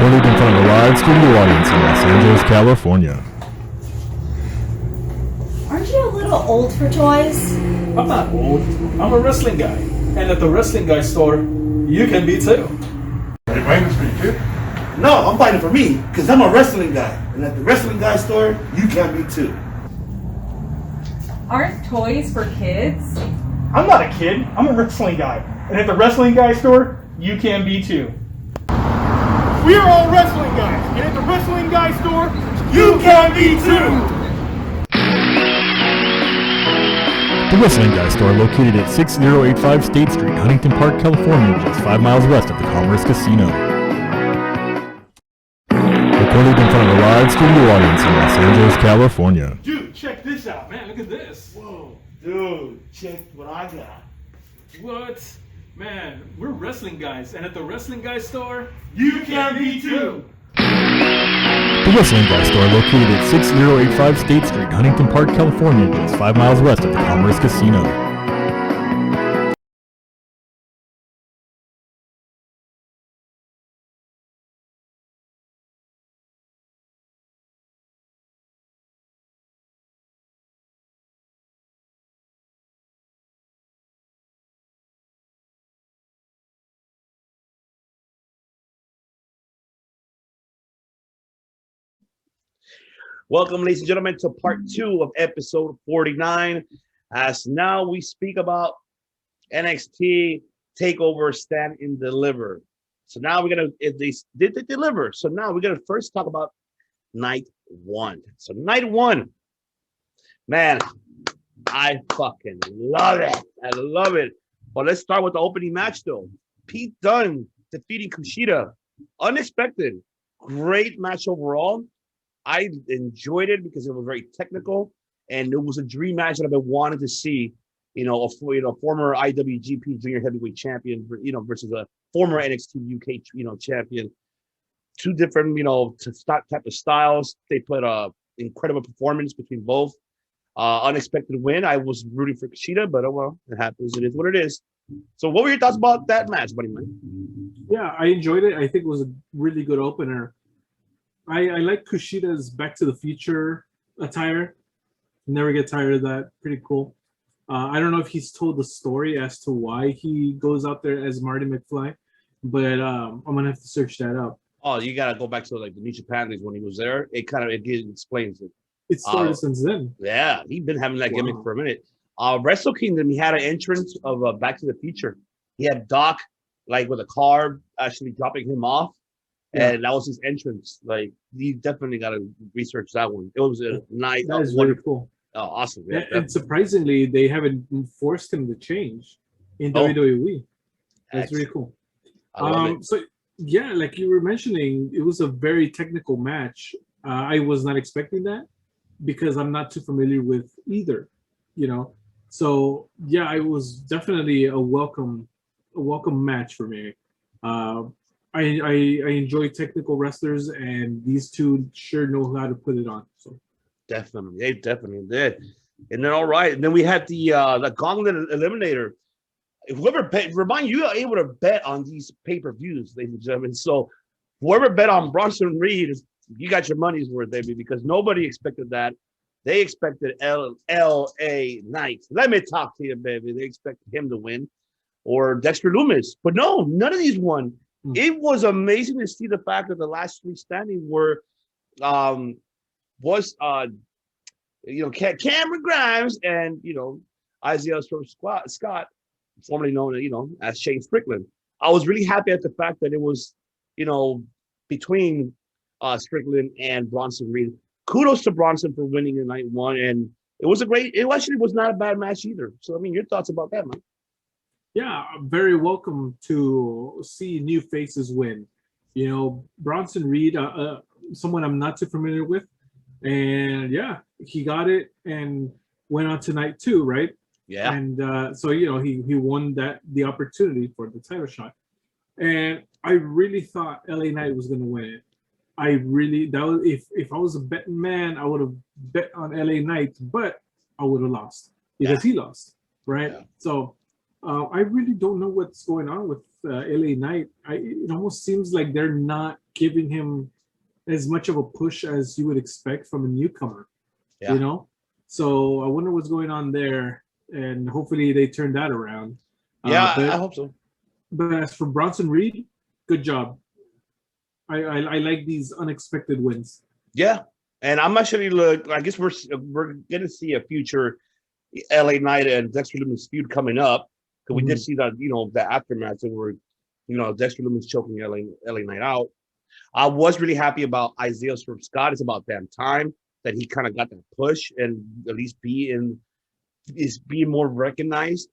Recorded in front of a live studio audience in Los Angeles, California. Aren't you a little old for toys? I'm not old. I'm a wrestling guy. And at the wrestling guy store, you can be too. Are you buying this for you too? No, I'm buying it for me, because I'm a wrestling guy. And at the wrestling guy store, you can be too. Aren't toys for kids? I'm not a kid, I'm a wrestling guy. And at the wrestling guy store, you can be too. We are all wrestling guys, and at the wrestling guy store, you can be too! The Wrestling Guy Store, located at 6085 State Street, Huntington Park, California, just 5 miles west of the Commerce Casino. Recorded in front of a live studio audience in Los Angeles, California. Dude, check this out, man, look at this. Whoa, dude, check what I got. What? Man, we're wrestling guys. And at the wrestling guy store, You can be too! The Wrestling Guy Store, located at 6085 State Street, Huntington Park, California, just 5 miles west of the Commerce Casino. Welcome, ladies and gentlemen, to part 2 of episode 49. As now we speak about NXT TAKEOVER Stand and Deliver. So now we're going to, if they did they deliver? So now we're going to first talk about night 1. So night 1, man, I fucking love it. I love it. But let's start with the opening match, though. Pete Dunne defeating Kushida. Unexpected. Great match overall. I enjoyed it because it was very technical, and it was a dream match that I've been wanting to see. A former IWGP Junior Heavyweight Champion, versus a former NXT UK, champion. Two different, type of styles. They put a incredible performance between both. Unexpected win. I was rooting for Kushida, but oh well, it happens. It is what it is. So, what were your thoughts about that match, buddy? Yeah, I enjoyed it. I think it was a really good opener. I like Kushida's Back to the Future attire. Never get tired of that. Pretty cool. I don't know if he's told the story as to why he goes out there as Marty McFly, but I'm gonna have to search that up. Oh, you gotta go back to like the New Japan days when he was there. It explains it. It's started since then. Yeah, he's been having that gimmick for a minute. Wrestle Kingdom, he had an entrance of Back to the Future. He had Doc like with a car actually dropping him off. Yeah. And that was his entrance. Like, you definitely got to research that one. It was a night. That is really cool. Oh, awesome. Yeah, and surprisingly, they haven't forced him to change in WWE. That's really cool. So, yeah, like you were mentioning, it was a very technical match. I was not expecting that because I'm not too familiar with either, So, yeah, it was definitely a welcome match for me. I enjoy technical wrestlers, and these two sure know how to put it on. So definitely, they definitely did. And then all right, and then we had the Gauntlet Eliminator. Whoever bet, remind you are able to bet on these pay-per-views, ladies and gentlemen. So whoever bet on Bronson Reed, you got your money's worth, baby, because nobody expected that. They expected L.A. Knight. Let me talk to you, baby. They expected him to win, or Dexter Lumis, but no, none of these won. It was amazing to see the fact that the last 3 standing were, Cameron Grimes and, Isaiah Scott, formerly known, as Shane Strickland. I was really happy at the fact that it was, between Strickland and Bronson Reed. Kudos to Bronson for winning in night 1, and it actually was not a bad match either. So, your thoughts about that, man? Yeah, very welcome to see new faces win. Bronson Reed, someone I'm not too familiar with, and yeah, he got it and went on to night 2, right? Yeah. And so he won the opportunity for the title shot, and I really thought LA Knight was going to win it. If I was a betting man, I would have bet on LA Knight, but I would have lost because he lost, right? Yeah. So. I really don't know what's going on with LA Knight. It almost seems like they're not giving him as much of a push as you would expect from a newcomer. Yeah. You know, so I wonder what's going on there, and hopefully they turn that around. Yeah, I hope so. But as for Bronson Reed, good job. I like these unexpected wins. Yeah, and I'm actually I guess we're going to see a future LA Knight and Dexter Lumis feud coming up, because we did see that, you know, the aftermath where, you know, Dexter Lumis choking LA Knight out. I was really happy about Isaiah Swerve Scott. It's about damn time that he kind of got that push and at least being more recognized.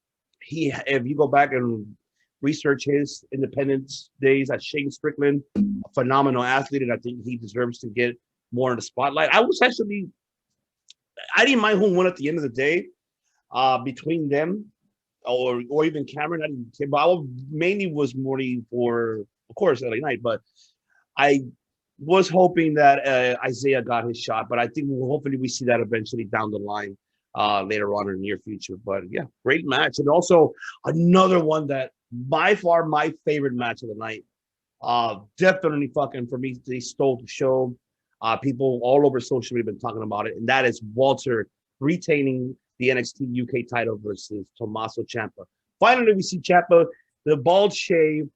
If you go back and research his independence days at Shane Strickland, a phenomenal athlete, and I think he deserves to get more in the spotlight. I didn't mind who won at the end of the day, between them or even Cameron. I didn't care, but I mainly was more for, of course, LA Knight, but I was hoping that Isaiah got his shot, but I think hopefully we see that eventually down the line later on in the near future. But yeah, great match. And also another one that by far my favorite match of the night. Definitely fucking, for me, they stole the show. People all over social media have been talking about it, and that is Walter retaining the NXT UK title versus Tommaso Ciampa. Finally, we see Ciampa, the bald shave,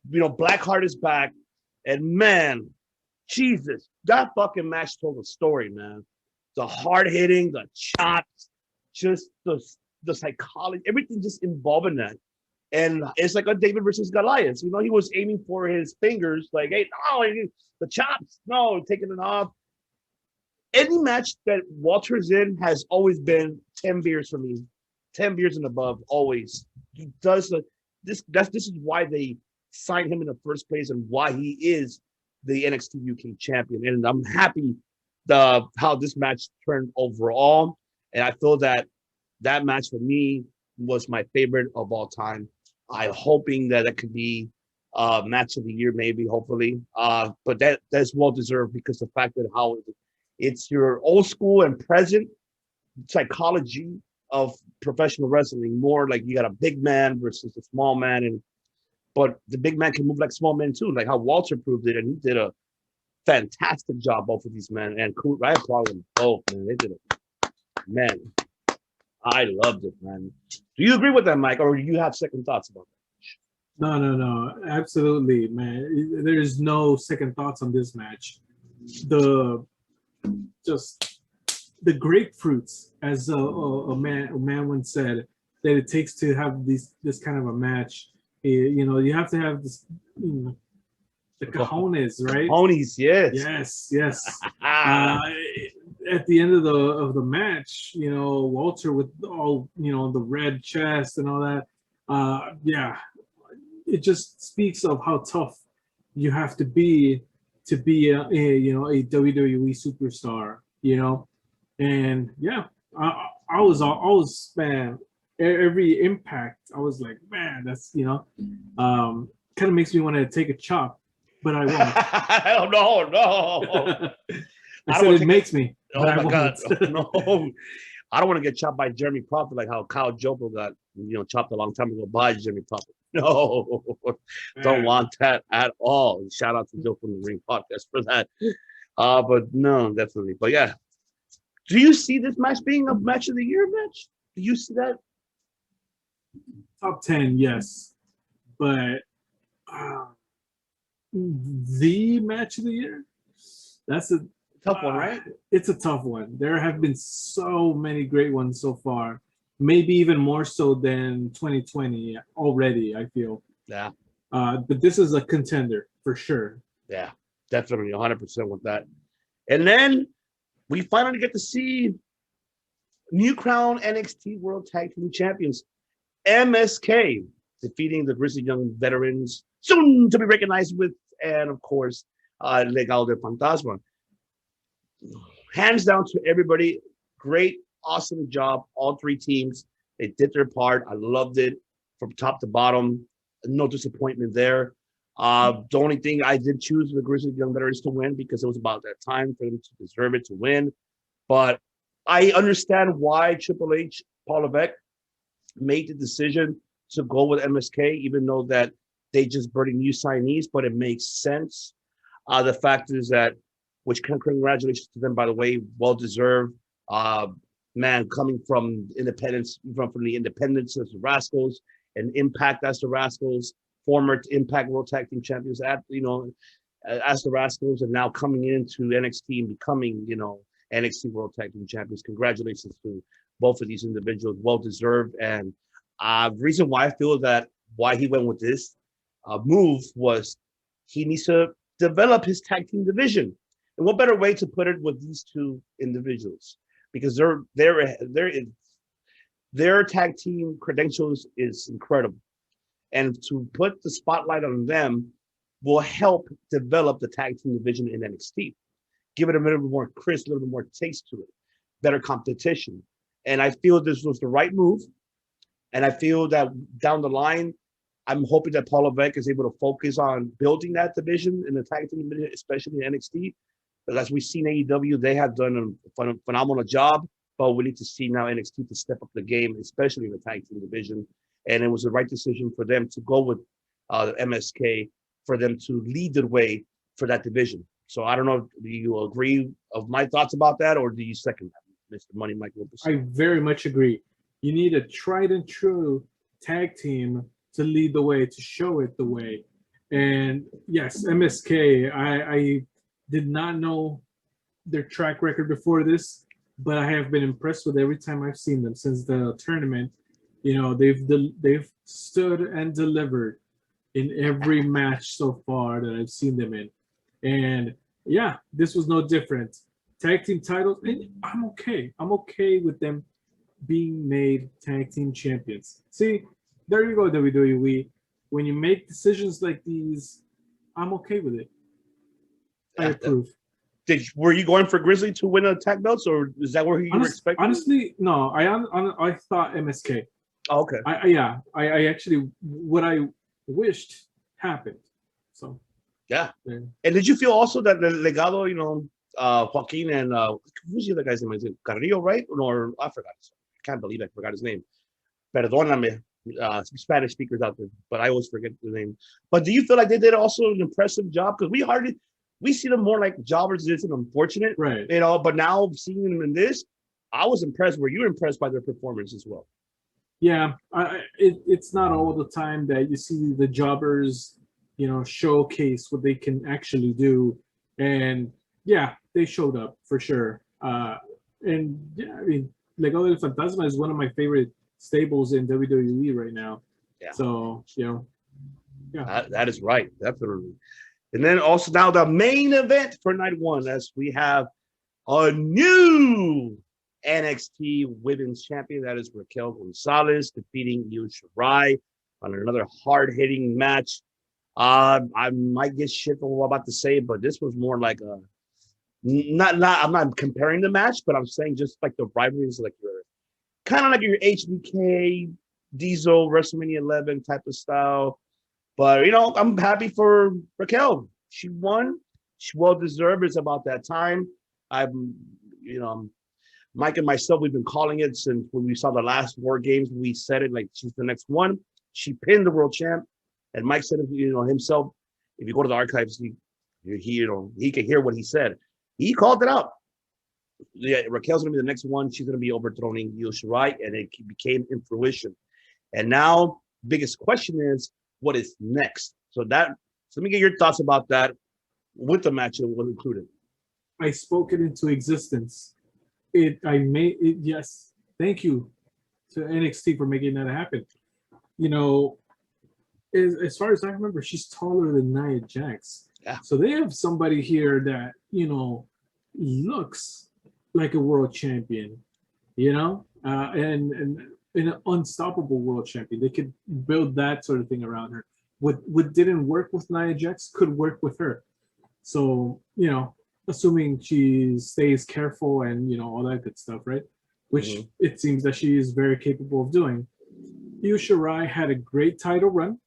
you know, Blackheart is back, and man, Jesus, that fucking match told a story, man. The hard hitting, the chops, just the psychology, everything just involved in that. And it's like a David versus Goliath. You know, he was aiming for his fingers, like, hey, no, the chops, no, taking it off. Any match that Walter's in has always been 10 beers for me, 10 beers and above, always. He does this is why they signed him in the first place and why he is the NXT UK champion. And I'm happy how this match turned overall. And I feel that match for me was my favorite of all time. I'm hoping that it could be match of the year, maybe, hopefully. But that's well deserved, because the fact that how it's your old school and present psychology of professional wrestling, more like you got a big man versus a small man, but the big man can move like small men too, like how Walter proved it, and he did a fantastic job, both of these men. And I applaud them both, man. They did it, man. I loved it, man. Do you agree with that, Mike, or do you have second thoughts about that? No, absolutely, man. There's no second thoughts on this match. The grapefruits, as a man once said, that it takes to have this kind of a match. You know, you have to have this, the cojones, right? Cojones, yes. Yes. At the end of the match, you know, Walter with all, you know, the red chest and all that. Yeah, it just speaks of how tough you have to be a WWE superstar, you know. And yeah, I was man, every Impact, I was like, man, that's, you know, kind of makes me want to take a chop, but I won't. No. I said it makes me. Oh my God, no! I don't want to get chopped by Jeremy Prophet like how Kyle Jopo got, you know, chopped a long time ago by Jeremy Prophet. No, don't want that at all. Shout out to Joe from the Ring Podcast for that. But no, definitely. But yeah, do you see this match being a match of the year match? Do you see that? Top 10, yes, but the match of the year? That's a tough one, right? It's a tough one. There have been so many great ones so far. Maybe even more so than 2020 already, I feel. Yeah. But this is a contender for sure. Yeah, definitely 100% with that. And then we finally get to see new crown NXT World Tag Team Champions, MSK, defeating the Grizzly Young Veterans, soon to be recognized with, and of course, Legado del Fantasma. Hands down to everybody, great, awesome job. All three teams, they did their part. I loved it from top to bottom. No disappointment there. The only thing I did choose the Grizzly Young Veterans to win, because it was about that time for them to deserve it to win. But I understand why Triple H, Paul Levesque, made the decision to go with MSK, even though that they just brought in new signees, but it makes sense. The fact is that, which congratulations to them, by the way, well deserved. Man, coming from independence, from the independence as the Rascals and Impact as the Rascals, former Impact World Tag Team Champions as the Rascals, and now coming into NXT and becoming, NXT World Tag Team Champions. Congratulations to both of these individuals, well deserved. And the reason why I feel that why he went with this move was he needs to develop his tag team division. And what better way to put it with these two individuals? Because their tag team credentials is incredible. And to put the spotlight on them will help develop the tag team division in NXT. Give it a little bit more crisp, a little bit more taste to it, better competition. And I feel this was the right move. And I feel that down the line, I'm hoping that Paul Levesque is able to focus on building that division in the tag team division, especially in NXT. But as we've seen AEW, they have done a phenomenal job, but we need to see now NXT to step up the game, especially in the tag team division. And it was the right decision for them to go with MSK, for them to lead the way for that division. So I don't know, do you agree of my thoughts about that, or do you second that, Mr. Money Mike Lopez? I very much agree. You need a tried and true tag team to lead the way, to show it the way. And yes, MSK, I did not know their track record before this, but I have been impressed with every time I've seen them since the tournament. They've stood and delivered in every match so far that I've seen them in. And yeah, this was no different. Tag team titles, and I'm okay. I'm okay with them being made tag team champions. See, there you go, WWE. When you make decisions like these, I'm okay with it. I approve. Were you going for Grizzly to win the tag belts, or is that where you were expecting? Honestly, no. I thought MSK. Oh, okay. I actually, what I wished happened. So yeah. And did you feel also that the Legado, Joaquin and who's the other guy's name? Is it Carrillo, right? Or I forgot. I can't believe I forgot his name. Perdóname, Spanish speakers out there, but I always forget the name. But do you feel like they did also an impressive job? Because we see them more like jobbers. It's unfortunate, right? But now seeing them in this, I was impressed. Were you impressed by their performance as well? Yeah, it's not all the time that you see the jobbers, showcase what they can actually do, and yeah, they showed up for sure. And yeah, I mean, Legado del Fantasma is one of my favorite stables in WWE right now. Yeah. So yeah, that is right, definitely. And then also now the main event for night one, as we have a new NXT Women's Champion. That is Raquel Gonzalez defeating Io Shirai on another hard-hitting match. I might get shit for what I'm about to say, but this was more like a I'm not comparing the match, but I'm saying just like the rivalries, like your kind of like your HBK, Diesel, WrestleMania 11 type of style. But I'm happy for Raquel. She won. She well deserved. It's about that time. Mike and myself, we've been calling it since when we saw the last War Games. We said it like she's the next one. She pinned the world champ, and Mike said it, himself. If you go to the archives, he can hear what he said. He called it out. Yeah, Raquel's gonna be the next one. She's gonna be overthrowing Io Shirai, and it became in fruition. And now, biggest question is, what is next? So let me get your thoughts about that with the match that was included. I spoke it into existence. Yes. Thank you to NXT for making that happen. As far as I remember, she's taller than Nia Jax. Yeah. So they have somebody here that, looks like a world champion, and an unstoppable world champion. They could build that sort of thing around her. What didn't work with Nia Jax could work with her. So, assuming she stays careful and, all that good stuff, right? Which it seems that she is very capable of doing. Io Shirai had a great title run,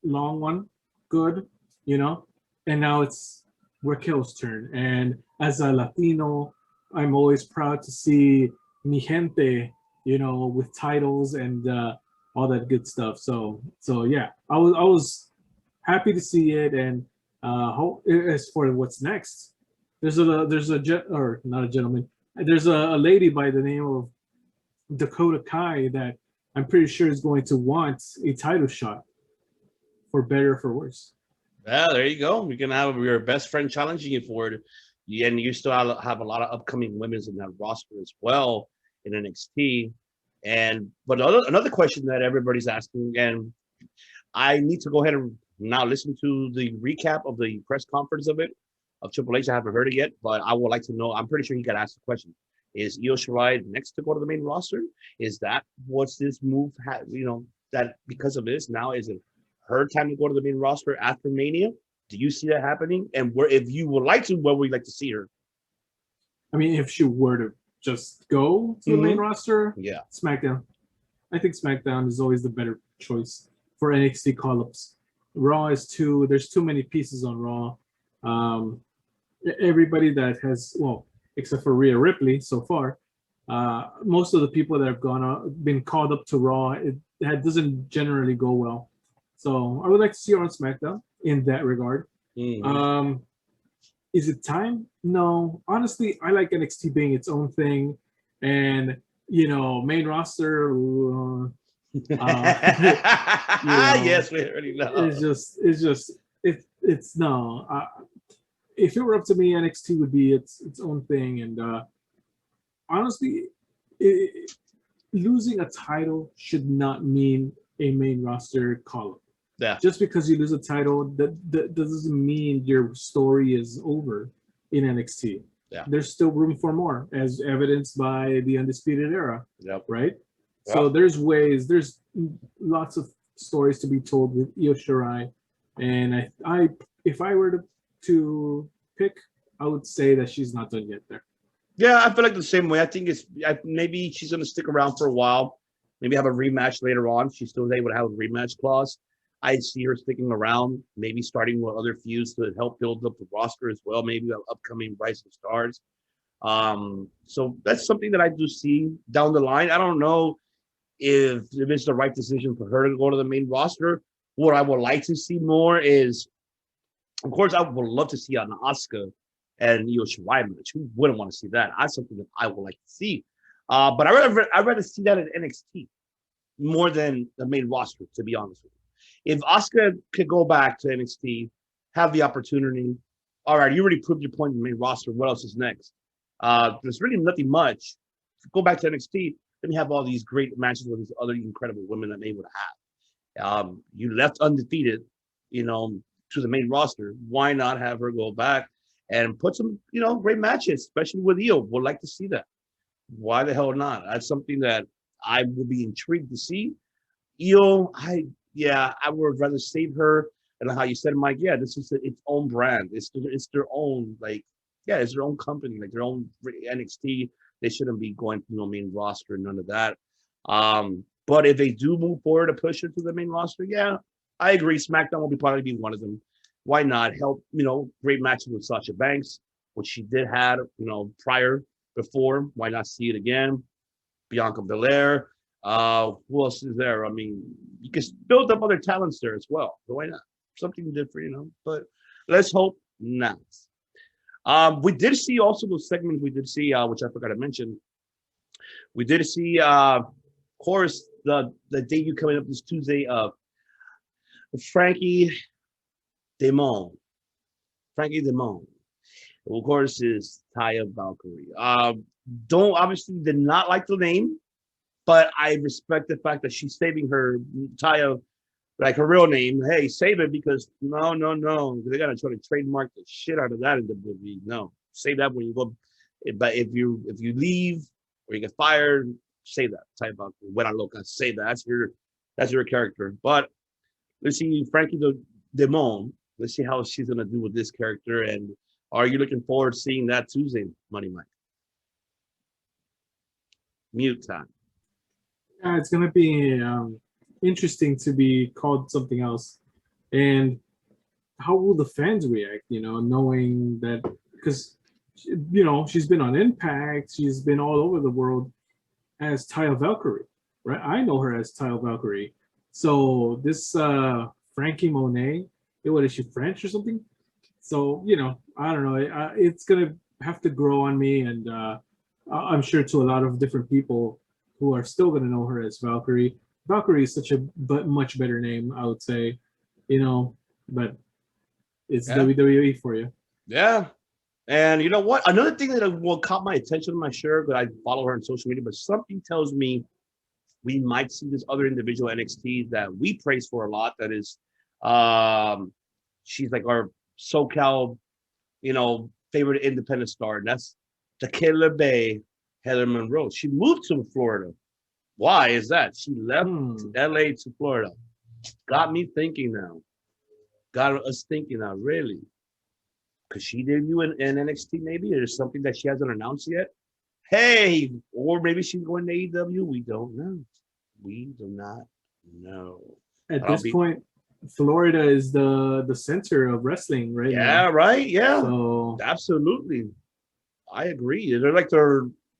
long one, good, and now it's Raquel's turn. And as a Latino, I'm always proud to see mi gente, with titles and all that good stuff. So yeah, I was happy to see it, and As for what's next, there's not a gentleman. There's a lady by the name of Dakota Kai that I'm pretty sure is going to want a title shot, for better or for worse. Yeah, there you go. We can have your best friend challenging you for it. And you still have a lot of upcoming women's in that roster as well in NXT. But another question that everybody's asking, and I need to go ahead and now listen to the recap of the press conference of Triple H. I haven't heard it yet, but I would like to know. I'm pretty sure he got asked the question: is Io Shirai next to go to the main roster? Is that what's this move? That because of this now is it her time to go to the main roster after Mania? Do you see that happening? And if you would like to, where would you like to see her? I mean, if she were to just go to the main roster, yeah, SmackDown. I think SmackDown is always the better choice for NXT call-ups. Raw is there's too many pieces on Raw. Everybody that has, well, except for Rhea Ripley so far, most of the people that have been called up to Raw, that doesn't generally go well. So I would like to see her on SmackDown in that regard. Is it time? No. Honestly, I like NXT being its own thing, and main roster. Yes, we already know. It's no. If it were up to me, NXT would be its own thing, and honestly, losing a title should not mean a main roster call-up. Yeah. Just because you lose a title, that doesn't mean your story is over in NXT. Yeah. There's still room for more, as evidenced by the Undisputed Era. Yep. Right? Yep. So there's lots of stories to be told with Io Shirai. And if I were to pick, I would say that she's not done yet there. Yeah, I feel like the same way. I think maybe she's going to stick around for a while. Maybe have a rematch later on. She's still able to have a rematch clause. I see her sticking around, maybe starting with other feuds to help build up the roster as well, maybe upcoming rising stars. So that's something that I do see down the line. I don't know if it's the right decision for her to go to the main roster. What I would like to see more is, of course, I would love to see an Asuka and Io Shirai match. Who wouldn't want to see that? That's something that I would like to see. But I'd rather see that at NXT more than the main roster, to be honest with you. If Asuka could go back to NXT, have the opportunity, all right, you already proved your point in the main roster. What else is next? There's really nothing much. Go back to NXT, let me have all these great matches with these other incredible women that they would have. You left undefeated, to the main roster. Why not have her go back and put some, great matches, especially with Io? Would like to see that. Why the hell not? That's something that I will be intrigued to see. Io, I would rather save her. And how you said, Mike, this is its own brand. It's their own, it's their own company, like their own NXT. They shouldn't be going to main roster, none of that. But if they do move forward to push her to the main roster, I agree. SmackDown will probably be one of them. Why not help, great matches with Sasha Banks, which she did have, before. Why not see it again? Bianca Belair. Who else is there? I mean, you can build up other talents there as well. So why not? Something different, but let's hope not. We did see also those segments we did see, which I forgot to mention. We did see, of course, the debut coming up this Tuesday of Frankie Demon. Frankie Demon, who of course is Taya Valkyrie. Obviously did not like the name, but I respect the fact that she's saving her Taya, like her real name. Hey, save it, because no. They gotta try to trademark the shit out of that in the movie. No, save that when you go. But if you leave or you get fired, say that. Taya Valkyrie. When I look, say that. That's your character. But let's see Frankie the Demon. Let's see how she's gonna do with this character. And are you looking forward to seeing that Tuesday, Money Mike? Mute time. Yeah, it's gonna be interesting to be called something else, and how will the fans react? Knowing that, because she's been on Impact, she's been all over the world as Taya Valkyrie, right? I know her as Taya Valkyrie. So this Frankie Monet, what is she, French or something? So I don't know. It's gonna have to grow on me, and I'm sure to a lot of different people who are still gonna know her as Valkyrie. Valkyrie is such a much better name, I would say. But it's WWE for you. Yeah. And you know what? Another thing that caught my attention, I'm not sure, but I follow her on social media, but something tells me we might see this other individual NXT that we praise for a lot. That is, she's like our SoCal, favorite independent star, and that's Tequila Bay, Heather Monroe. She moved to Florida. Why is that? She left LA to Florida. Got me thinking now. Got us thinking now, really. Could she debut in NXT maybe? Or there's something that she hasn't announced yet? Hey, or maybe she's going to AEW. We don't know. We do not know. At this point, Florida is the center of wrestling right now. Yeah, right. Yeah. So absolutely. I agree. They're like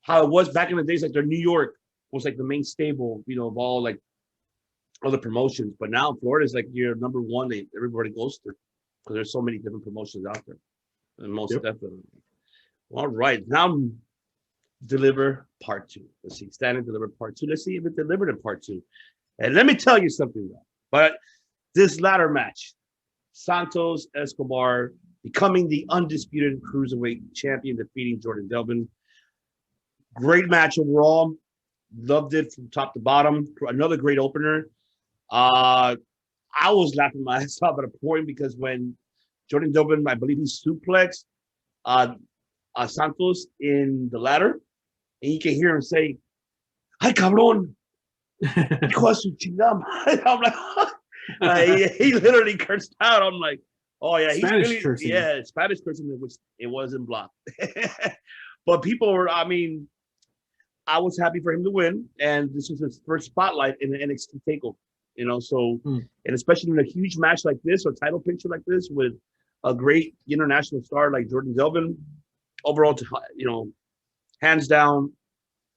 how it was back in the days, like New York was like the main stable, of all like other promotions. But now Florida's like your number one that everybody goes to because there's so many different promotions out there. And most definitely. All right. Now Deliver Part 2. Let's see. Stand and Deliver Part 2. Let's see if it delivered in Part 2. And let me tell you something though. But this latter match, Santos Escobar becoming the undisputed cruiserweight champion, defeating Jordan Devlin. Great match overall. Loved it from top to bottom. Another great opener. I was laughing my ass off at a point because when Jordan Devlin, I believe he suplexed Santos in the ladder, and you can hear him say, "Ay, cabrón, hijo de su chingada." I'm like, he literally cursed out. I'm like, oh yeah, Spanish he's really, cursing. yeah, Spanish cursing, which it wasn't blocked. But people were, I was happy for him to win, and this was his first spotlight in the NXT TakeOver. And especially in a huge match like this, or title picture like this, with a great international star like Jordan Devlin. Overall, hands down,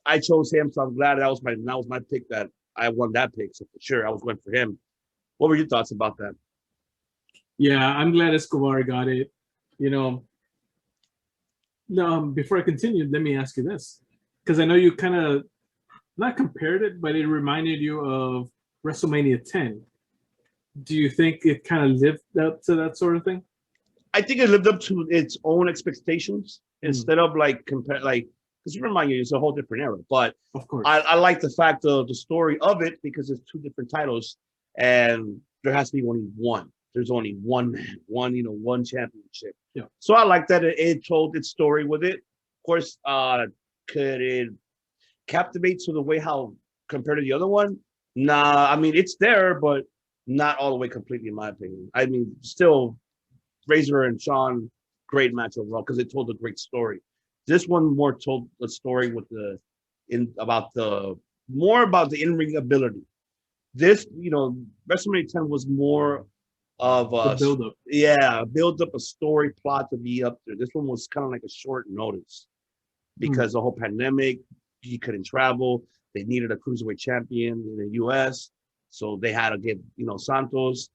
I chose him, so I'm glad that was my pick. That I won that pick, so for sure I was going for him. What were your thoughts about that? Yeah, I'm glad Escobar got it. Before I continue, let me ask you this, because I know you kind of not compared it, but it reminded you of WrestleMania 10. Do you think it kind of lived up to that sort of thing? I think it lived up to its own expectations instead of because remind you, it's a whole different era. But of course, I like the fact of the story of it because it's two different titles, and there has to be only one. There's only one man, one championship. Yeah. So I like that it told its story with it. Of course, could it captivate to the way how compared to the other one? Nah, it's there, but not all the way completely, in my opinion. Still, Razor and Shawn, great match overall because it told a great story. This one more told the story with about the in-ring ability. This, WrestleMania 10 was more of a build-up. Yeah, build up a story plot to be up there. This one was kind of like a short notice because the whole pandemic, he couldn't travel. They needed a cruiserweight champion in the U.S., so they had to get Santos,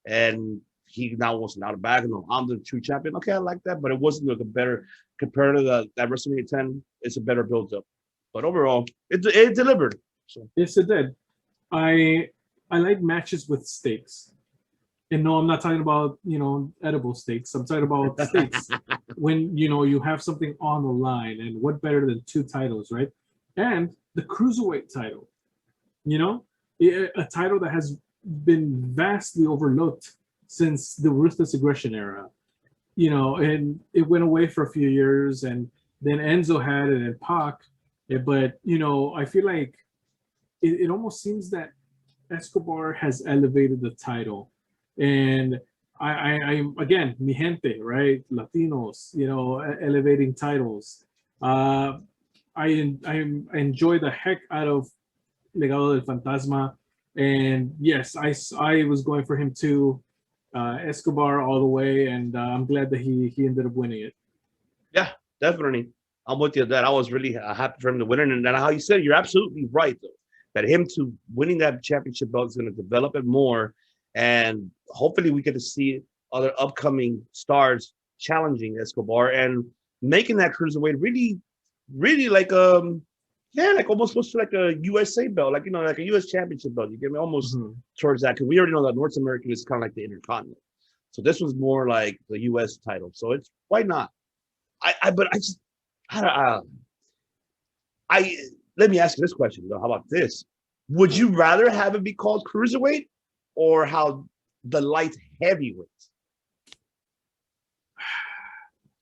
and he now wants out of bag. I'm the true champion. Okay, I like that, but it wasn't like a better compared to that WrestleMania 10. It's a better build up, but overall, it delivered. So yes, it did. I like matches with stakes. And no, I'm not talking about, edible steaks. I'm talking about steaks. When, you have something on the line, and what better than two titles, right? And the cruiserweight title, a title that has been vastly overlooked since the Ruthless Aggression era, and it went away for a few years, and then Enzo had it and Pac. But, I feel like it almost seems that Escobar has elevated the title. And I again, mi gente, right? Latinos, elevating titles. I enjoy the heck out of Legado del Fantasma, and yes, I was going for him too, Escobar all the way, and I'm glad that he ended up winning it. Yeah, definitely. I'm with you on that. I was really happy for him to win it, and then how you said, you're absolutely right though. That him to winning that championship belt is going to develop it more. And hopefully we get to see other upcoming stars challenging Escobar and making that cruiserweight really, really like like almost supposed to like a USA belt, like like a US championship belt. You get me almost towards that because we already know that North American is kind of like the Intercontinental. So this was more like the US title. So it's why not? Let me ask you this question though. How about this? Would you rather have it be called cruiserweight or how the light heavyweight?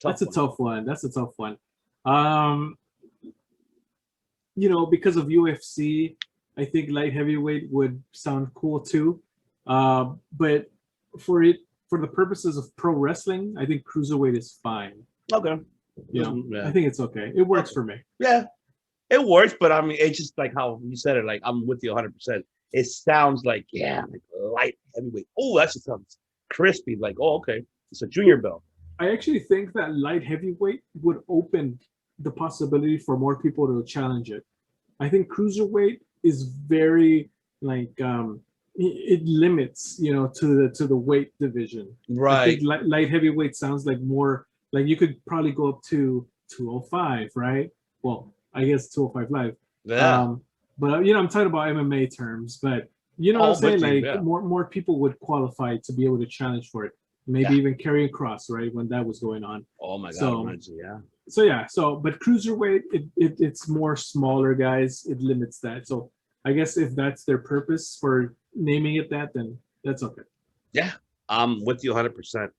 That's a tough one. Because of UFC, I think light heavyweight would sound cool too. But for the purposes of pro wrestling, I think cruiserweight is fine. Okay. I think it's okay. It works for me. Yeah, it works, but I mean, it's just like how you said it. Like I'm with you 100%. It sounds like like light heavyweight. Oh, that just sounds crispy. Like okay, it's a junior belt. I actually think that light heavyweight would open the possibility for more people to challenge it. I think cruiserweight is very it limits to the weight division. Right. I think light heavyweight sounds like more like you could probably go up to 205, right? Well, I guess 205 live. Yeah. But I'm talking about MMA terms, but what I'm saying, more people would qualify to be able to challenge for it. Maybe even carrying cross, right, when that was going on. Oh my God! But cruiserweight, it's more smaller guys. It limits that. So I guess if that's their purpose for naming it that, then that's okay. Yeah, I'm with you 100%.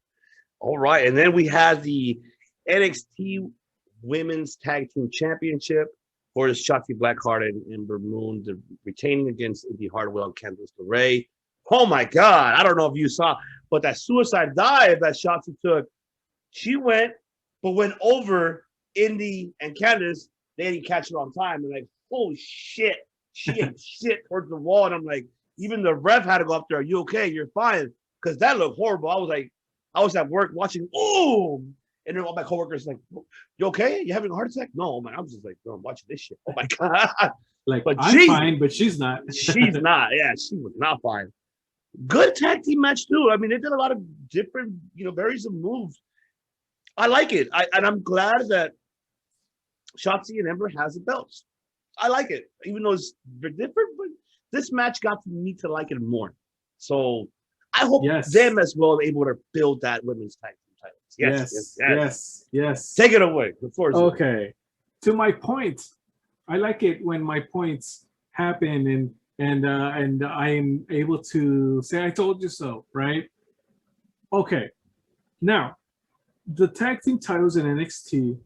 All right, and then we had the NXT Women's Tag Team Championship for the Shotzi Blackheart and Ember Moon, retaining against Indy Hartwell and Candice LeRae. Oh my God! I don't know if you saw, but that suicide dive that Shotzi took, she went over Indy and Candice. They didn't catch it on time. And like, holy shit, she ate shit towards the wall. And I'm like, even the ref had to go up there. Are you okay? You're fine. Because that looked horrible. I was at work watching. Oh, and then all my coworkers like, you okay? You having a heart attack? No, man. I was just like, no, I'm watching this shit. Oh my God. But I'm fine, but she's not. She's not. Yeah, she was not fine. Good tag team match too. I mean, they did a lot of different, various moves. I like it. And I'm glad that Shotzi and Ember has the belts. I like it, even though it's different. But this match got me to like it more. So I hope them as well able to build that women's tag team titles. Yes. Take it away. Okay. To my point, I like it when my points happen and I am able to say I told you so, right? Okay. Now, the tag team titles in NXT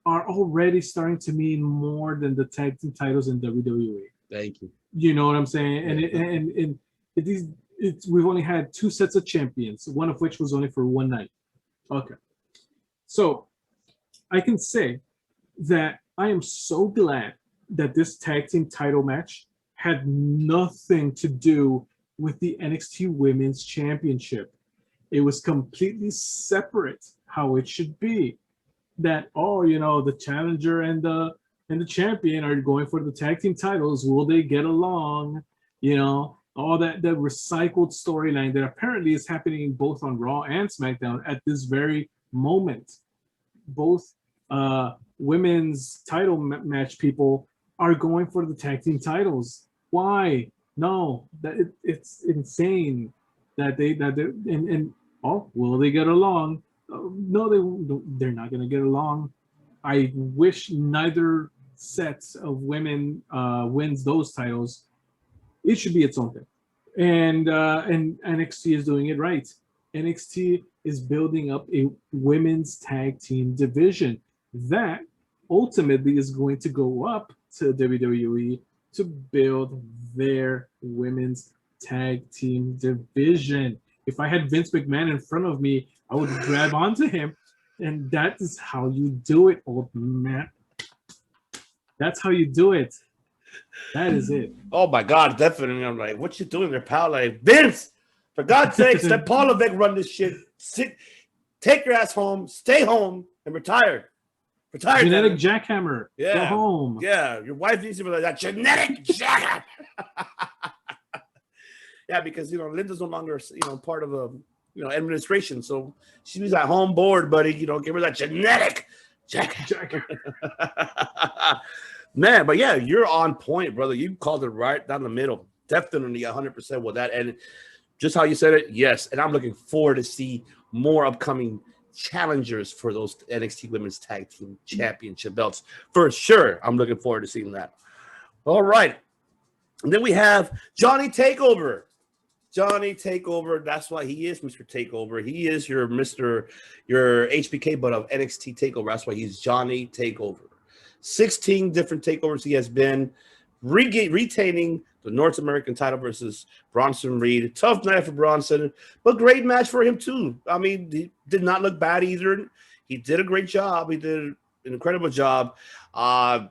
are already starting to mean more than the tag team titles in WWE. Thank you. You know what I'm saying? We've only had 2 sets of champions, one of which was only for one night. Okay. So I can say that I am so glad that this tag team title match had nothing to do with the NXT Women's Championship. It was completely separate, how it should be. That the challenger and the champion are going for the tag team titles. Will they get along? All that recycled storyline that apparently is happening both on Raw and SmackDown at this very moment. Both women's title match people are going for the tag team titles. Why? No, it's insane that will they get along? No, they're not going to get along. I wish neither set of women wins those titles. It should be its own thing, and NXT is doing it right. NXT is building up a women's tag team division that ultimately is going to go up to WWE to build their women's tag team division. If I had Vince McMahon in front of me, I would grab onto him, and that is how you do it, old man. That's how you do it. That is it. Oh my God, definitely. I'm like, what you doing there, pal? Like, Vince, for God's sakes, let Paul Levesque run this shit. Take your ass home, stay home, and retire. Retire. Genetic jackhammer. Yeah. Go home. Yeah. Your wife needs to be like that. Genetic jackhammer. Yeah, because Linda's no longer part of administration. So she's at home bored, buddy. Give her that genetic jack. Man, but yeah, you're on point, brother. You called it right down the middle. Definitely 100% with that. And just how you said it, yes. And I'm looking forward to see more upcoming challengers for those NXT Women's Tag Team Championship belts. For sure, I'm looking forward to seeing that. All right. And then we have Johnny Takeover. Johnny Takeover, that's why he is Mr. Takeover. He is your HBK, but of NXT Takeover. That's why he's Johnny Takeover. 16 different takeovers he has been, retaining the North American title versus Bronson Reed. Tough night for Bronson, but great match for him too. I mean, he did not look bad either. He did a great job. He did an incredible job. I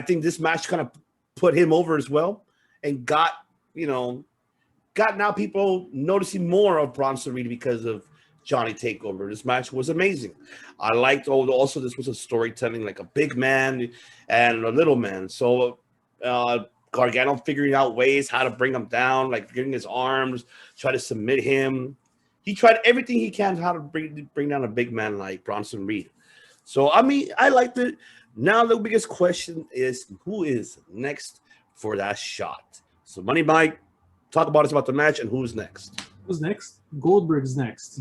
think this match kind of put him over as well and got now people noticing more of Bronson Reed because of Johnny Takeover. This match was amazing. I liked also this was a storytelling, like a big man and a little man. So Gargano figuring out ways how to bring him down, like getting his arms, try to submit him. He tried everything he can how to bring down a big man like Bronson Reed. So, I mean, I liked it. Now the biggest question is who is next for that shot? So, Money Mike, talk about us about the match and who's next. Who's next? Goldberg's next.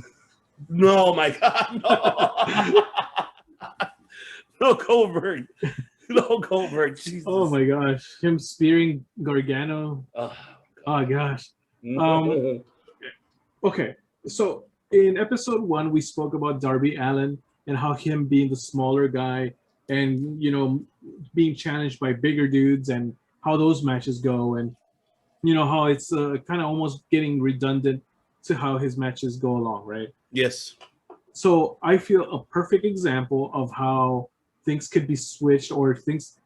No, my God, no. No Goldberg. No Goldberg. Jesus. Oh my gosh. Him spearing Gargano. Oh gosh. Okay. So in episode 1, we spoke about Darby Allin and how him being the smaller guy and, being challenged by bigger dudes and how those matches go. And, how it's kind of almost getting redundant to how his matches go along, right? Yes. So I feel a perfect example of how things could be switched or things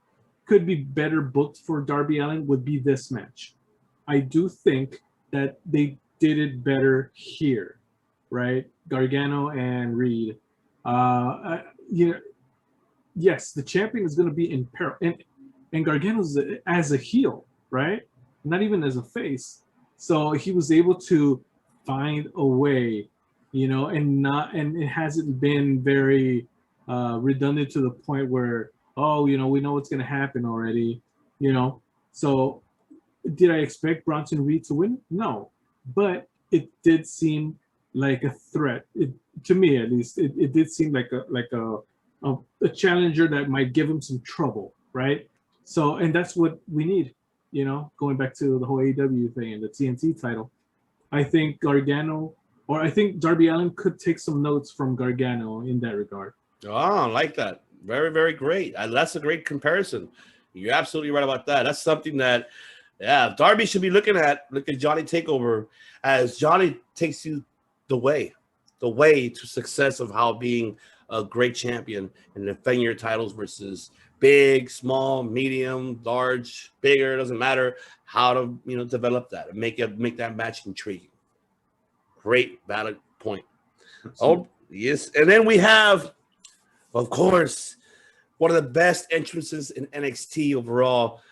could be better booked for Darby Allin would be this match. I do think that they did it better here, right? Gargano and Reed. Yes, the champion is going to be in peril, and Gargano's as a heel, right? Not even as a face. So he was able to find a way, and it hasn't been very redundant to the point where, we know what's going to happen already, So did I expect Bronson Reed to win? No, but it did seem like a threat. To me, at least, it did seem like a challenger that might give him some trouble, right? So, and that's what we need, going back to the whole AEW thing and the TNT title. I think Darby Allin could take some notes from Gargano in that regard. Oh, I like that. Very, very great. That's a great comparison. You're absolutely right about that. That's something that, Darby should be looking at Johnny Takeover as Johnny takes you the way to success of how being a great champion and defending your titles versus big, small, medium, large, bigger. It doesn't matter how to develop that and make that match intriguing. Great valid point. Oh yes, and then we have, of course, one of the best entrances in NXT overall,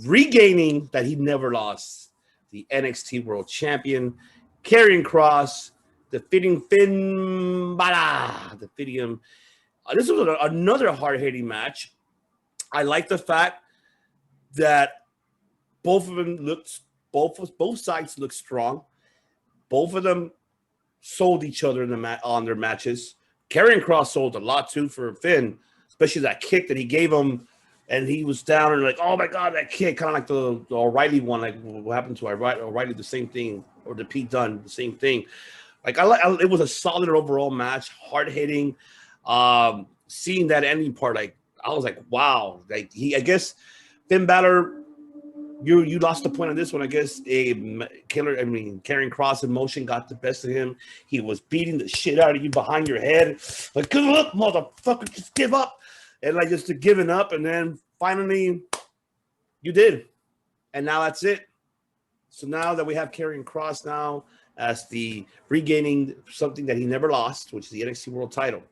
regaining that he never lost, the NXT World Champion, Karrion Kross, defeating Finn Balor, defeating him. This was another hard-hitting match. I like the fact that both sides looked strong. Both of them sold each other on their matches. Karrion Kross sold a lot too for Finn, especially that kick that he gave him, and he was down and like, oh my God, that kick, kind of like the O'Reilly one, like what happened to O'Reilly, the same thing, or the Pete Dunne, the same thing. Like it was a solid overall match, hard hitting. Seeing that ending part, like I was like, wow. Like I guess Finn Balor, you lost the point on this one. I guess Karrion Kross emotion got the best of him. He was beating the shit out of you behind your head, like, give up, motherfucker, just give up, and like just giving up, and then finally you did, and now that's it. So now that we have Karrion Kross now as the regaining something that he never lost, which is the NXT World Title.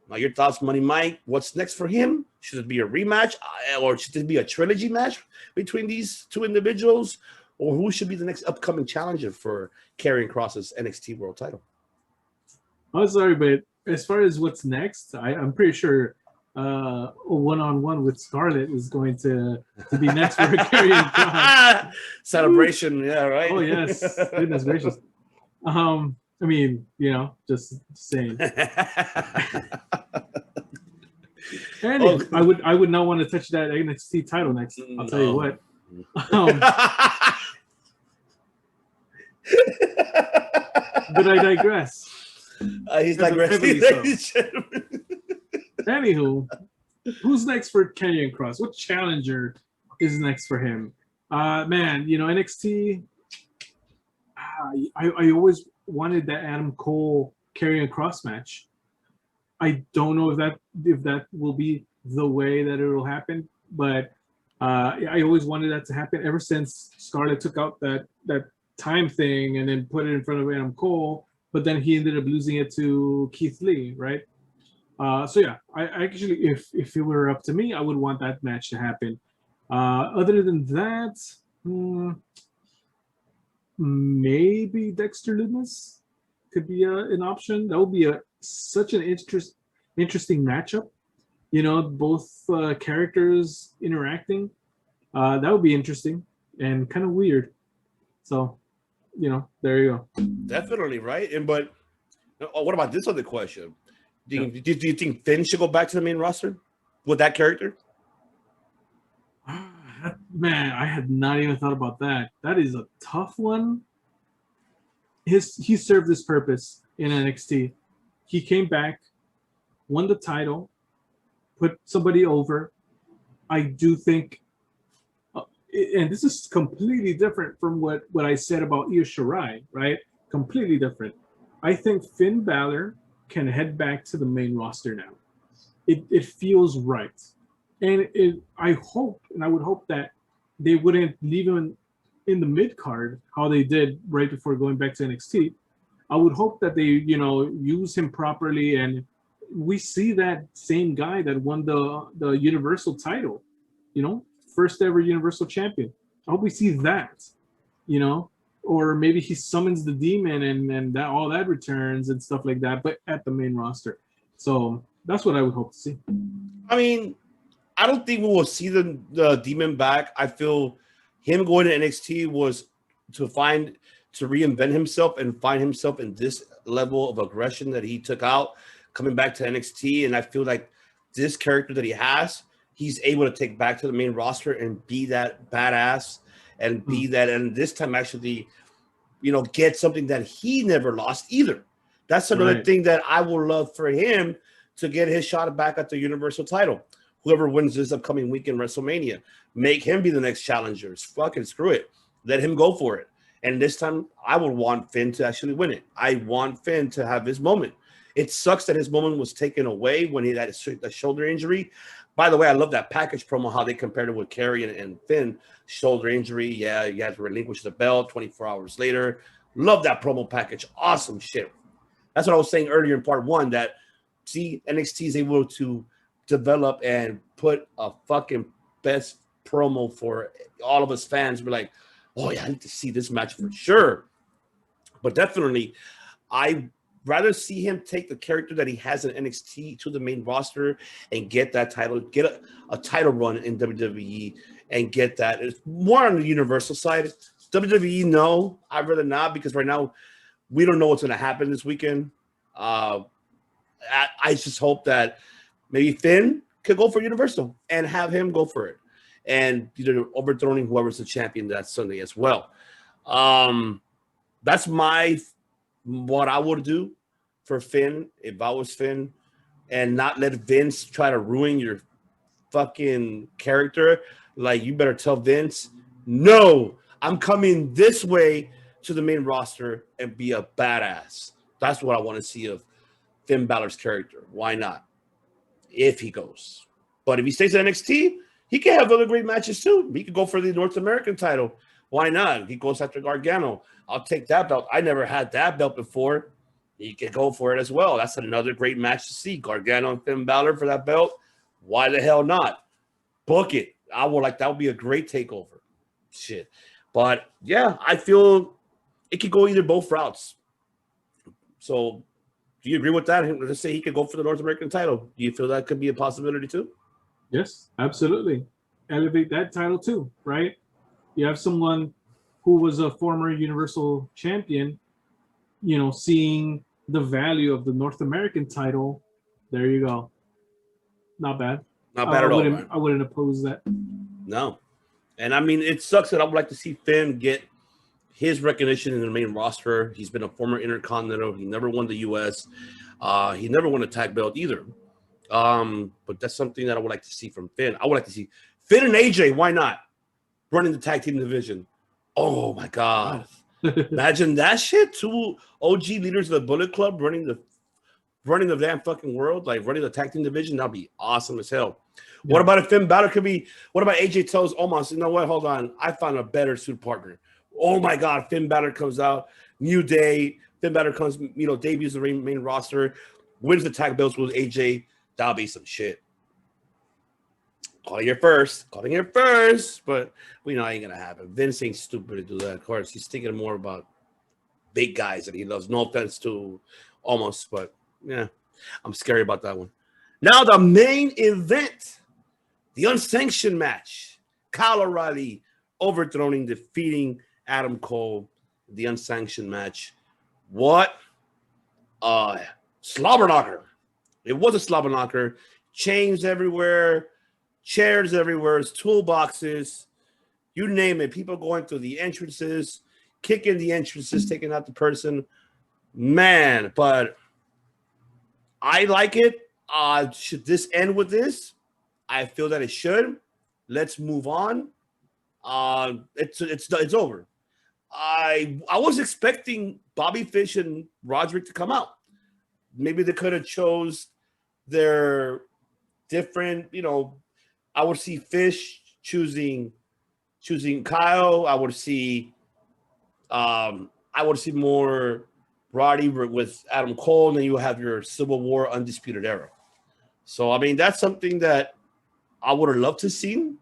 Now, your thoughts, Money Mike? What's next for him? Should it be a rematch, or should it be a trilogy match between these two individuals, or who should be the next upcoming challenger for Karrion Kross's NXT World Title? I'm sorry, but as far as what's next, I'm pretty sure a one-on-one with Scarlett is going to be next for Karrion Kross. Celebration, yeah, right. Oh yes, goodness gracious. I mean, just saying. And I would not want to touch that NXT title next. I'll tell you what. But I digress. He's digressing. Anywho, who's next for Karrion Kross? What challenger is next for him? Man, NXT. I always wanted that Adam Cole Karrion Kross match. I don't know if that will be the way that it will happen, but I always wanted that to happen ever since Scarlett took out that time thing and then put it in front of Adam Cole, but then he ended up losing it to Keith Lee, right? So yeah, I actually, if it were up to me, I would want that match to happen. Other than that, maybe Dexter Lumis could be an option. That would be such an interesting matchup. Both characters interacting. That would be interesting and kind of weird. So, there you go. Definitely, right? But what about this other question? Do you think Finn should go back to the main roster with that character? Man, I had not even thought about that. That is a tough one. He served his purpose in NXT. He came back, won the title, put somebody over. I do think, and this is completely different from what I said about Io Shirai, right? Completely different. I think Finn Balor can head back to the main roster now. It feels right. And I would hope that they wouldn't leave him in the mid card how they did right before going back to NXT. I would hope that they, use him properly, and we see that same guy that won the Universal title, first ever Universal champion. I hope we see that, or maybe he summons the demon and that all that returns and stuff like that, but at the main roster. So that's what I would hope to see. I mean, I don't think we will see the demon back. I feel him going to NXT was to reinvent himself and find himself in this level of aggression that he took out coming back to NXT. And I feel like this character that he has, he's able to take back to the main roster and be that badass and be that. And this time actually, get something that he never lost either. That's another thing that I would love for him to get his shot back at the Universal title. Whoever wins this upcoming week in WrestleMania, make him be the next challenger. Fucking screw it. Let him go for it. And this time, I would want Finn to actually win it. I want Finn to have his moment. It sucks that his moment was taken away when he had a shoulder injury. By the way, I love that package promo, how they compared it with Karrion and Finn. Shoulder injury, yeah, you had to relinquish the belt 24 hours later. Love that promo package. Awesome shit. That's what I was saying earlier in part one, that, see, NXT is able to develop and put a fucking best promo for all of us fans. We're like, oh yeah, I need to see this match for sure. But definitely, I'd rather see him take the character that he has in NXT to the main roster and get that title, get a title run in WWE and get that. It's more on the Universal side. WWE, no, I'd rather not, because right now we don't know what's going to happen this weekend. I just hope that maybe Finn could go for Universal and have him go for it, and overthrowing whoever's the champion that Sunday as well. That's what I would do for Finn if I was Finn, and not let Vince try to ruin your fucking character. Like, you better tell Vince, no, I'm coming this way to the main roster and be a badass. That's what I want to see of Finn Balor's character. Why not? If he goes. But if he stays at NXT, he can have other great matches too. He could go for the North American title. Why not? He goes after Gargano. I'll take that belt. I never had that belt before. He could go for it as well. That's another great match to see. Gargano and Finn Balor for that belt. Why the hell not? Book it. That would be a great takeover. Shit. But yeah, I feel it could go either both routes. So do you agree with that? Let's say he could go for the North American title. Do you feel that could be a possibility too? Yes, absolutely. Elevate that title too, right? You have someone who was a former Universal Champion, seeing the value of the North American title. There you go. Not bad. Not bad at all. Right? I wouldn't oppose that. No. And I mean, it sucks that I would like to see Finn get his recognition in the main roster. He's been a former Intercontinental. He never won the U.S. He never won a tag belt either. But that's something that I would like to see from Finn. I would like to see Finn and AJ. Why not? Running the tag team division. Oh, my God. Imagine that shit. 2 OG leaders of the Bullet Club running the damn fucking world, like running the tag team division. That'd be awesome as hell. Yeah. What about if Finn Balor could be? What about AJ tells Omos, you know what? Hold on, I found a better suit partner. Oh my God, Finn Balor comes out, New Day. Finn Balor comes, debuts the main roster, wins the tag belts with AJ. That'll be some shit. Calling it first, but we know it ain't gonna happen. Vince ain't stupid to do that. Of course, he's thinking more about big guys that he loves. No offense to Omos, but yeah, I'm scary about that one. Now the main event. The unsanctioned match, Kyle O'Reilly defeating Adam Cole. The unsanctioned match. What a slobber knocker. It was a slobber knocker. Chains everywhere, chairs everywhere, toolboxes, you name it. People going through the entrances, kicking the entrances, taking out the person. Man, but I like it. Should this end with this? I feel that it should. Let's move on. It's over. I was expecting Bobby Fish and Roderick to come out. Maybe they could have chose their different, I would see Fish choosing Kyle. I would see more Roddy with Adam Cole, and then you have your Civil War Undisputed Era. So I mean, that's something that I would have loved to see,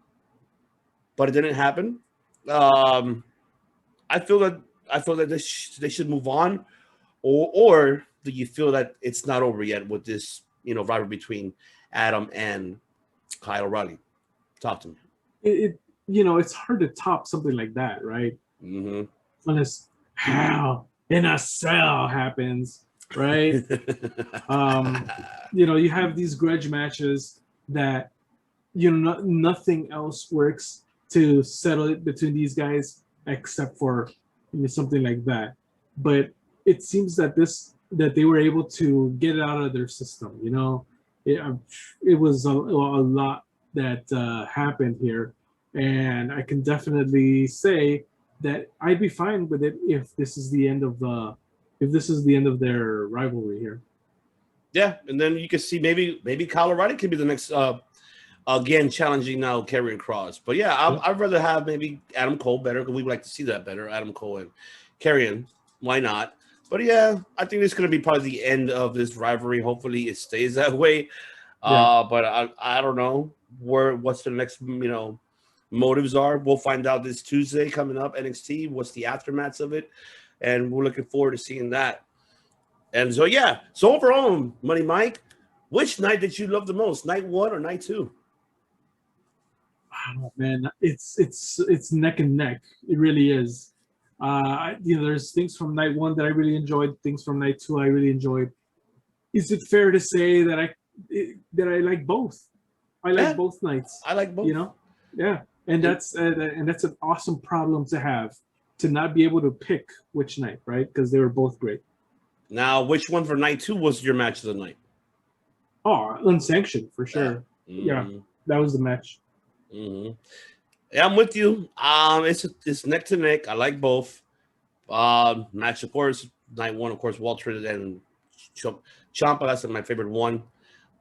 but it didn't happen. I feel that they should move on, or do you feel that it's not over yet with this, rivalry between Adam and Kyle O'Reilly? Talk to me. It's hard to top something like that, right? Mm-hmm. Unless hell in a cell happens, right? You have these grudge matches that nothing else works to settle it between these guys except for something like that. But it seems that they were able to get it out of their system. It was a lot that happened here, and I can definitely say that I'd be fine with it if this is the end of their rivalry here. Yeah, and then you can see maybe Kyle O'Reilly could be the next again challenging now Karrion Kross. But yeah, I'd rather have maybe Adam Cole better, because we would like to see that better. Adam Cole and Karrion, why not? But yeah, I think this is going to be probably the end of this rivalry. Hopefully it stays that way. Yeah. But I don't know what's the next motives are. We'll find out this Tuesday coming up, NXT. What's the aftermath of it? And we're looking forward to seeing that. And so yeah, so overall, Money Mike, which night did you love the most? Night 1 or night 2? Oh, man, it's neck and neck. It really is. There's things from night 1 that I really enjoyed. Things from night 2 I really enjoyed. Is it fair to say that I like both? I like both nights. I like both. Yeah, and that's an awesome problem to have, to not be able to pick which night, right? Because they were both great. Now, which one for night 2 was your match of the night? Oh, unsanctioned for sure. Yeah, that was the match. Mm-hmm. Yeah, I'm with you. It's neck to neck. I like both. Match, of course, night 1, of course, Walter and Ciampa. That's my favorite one.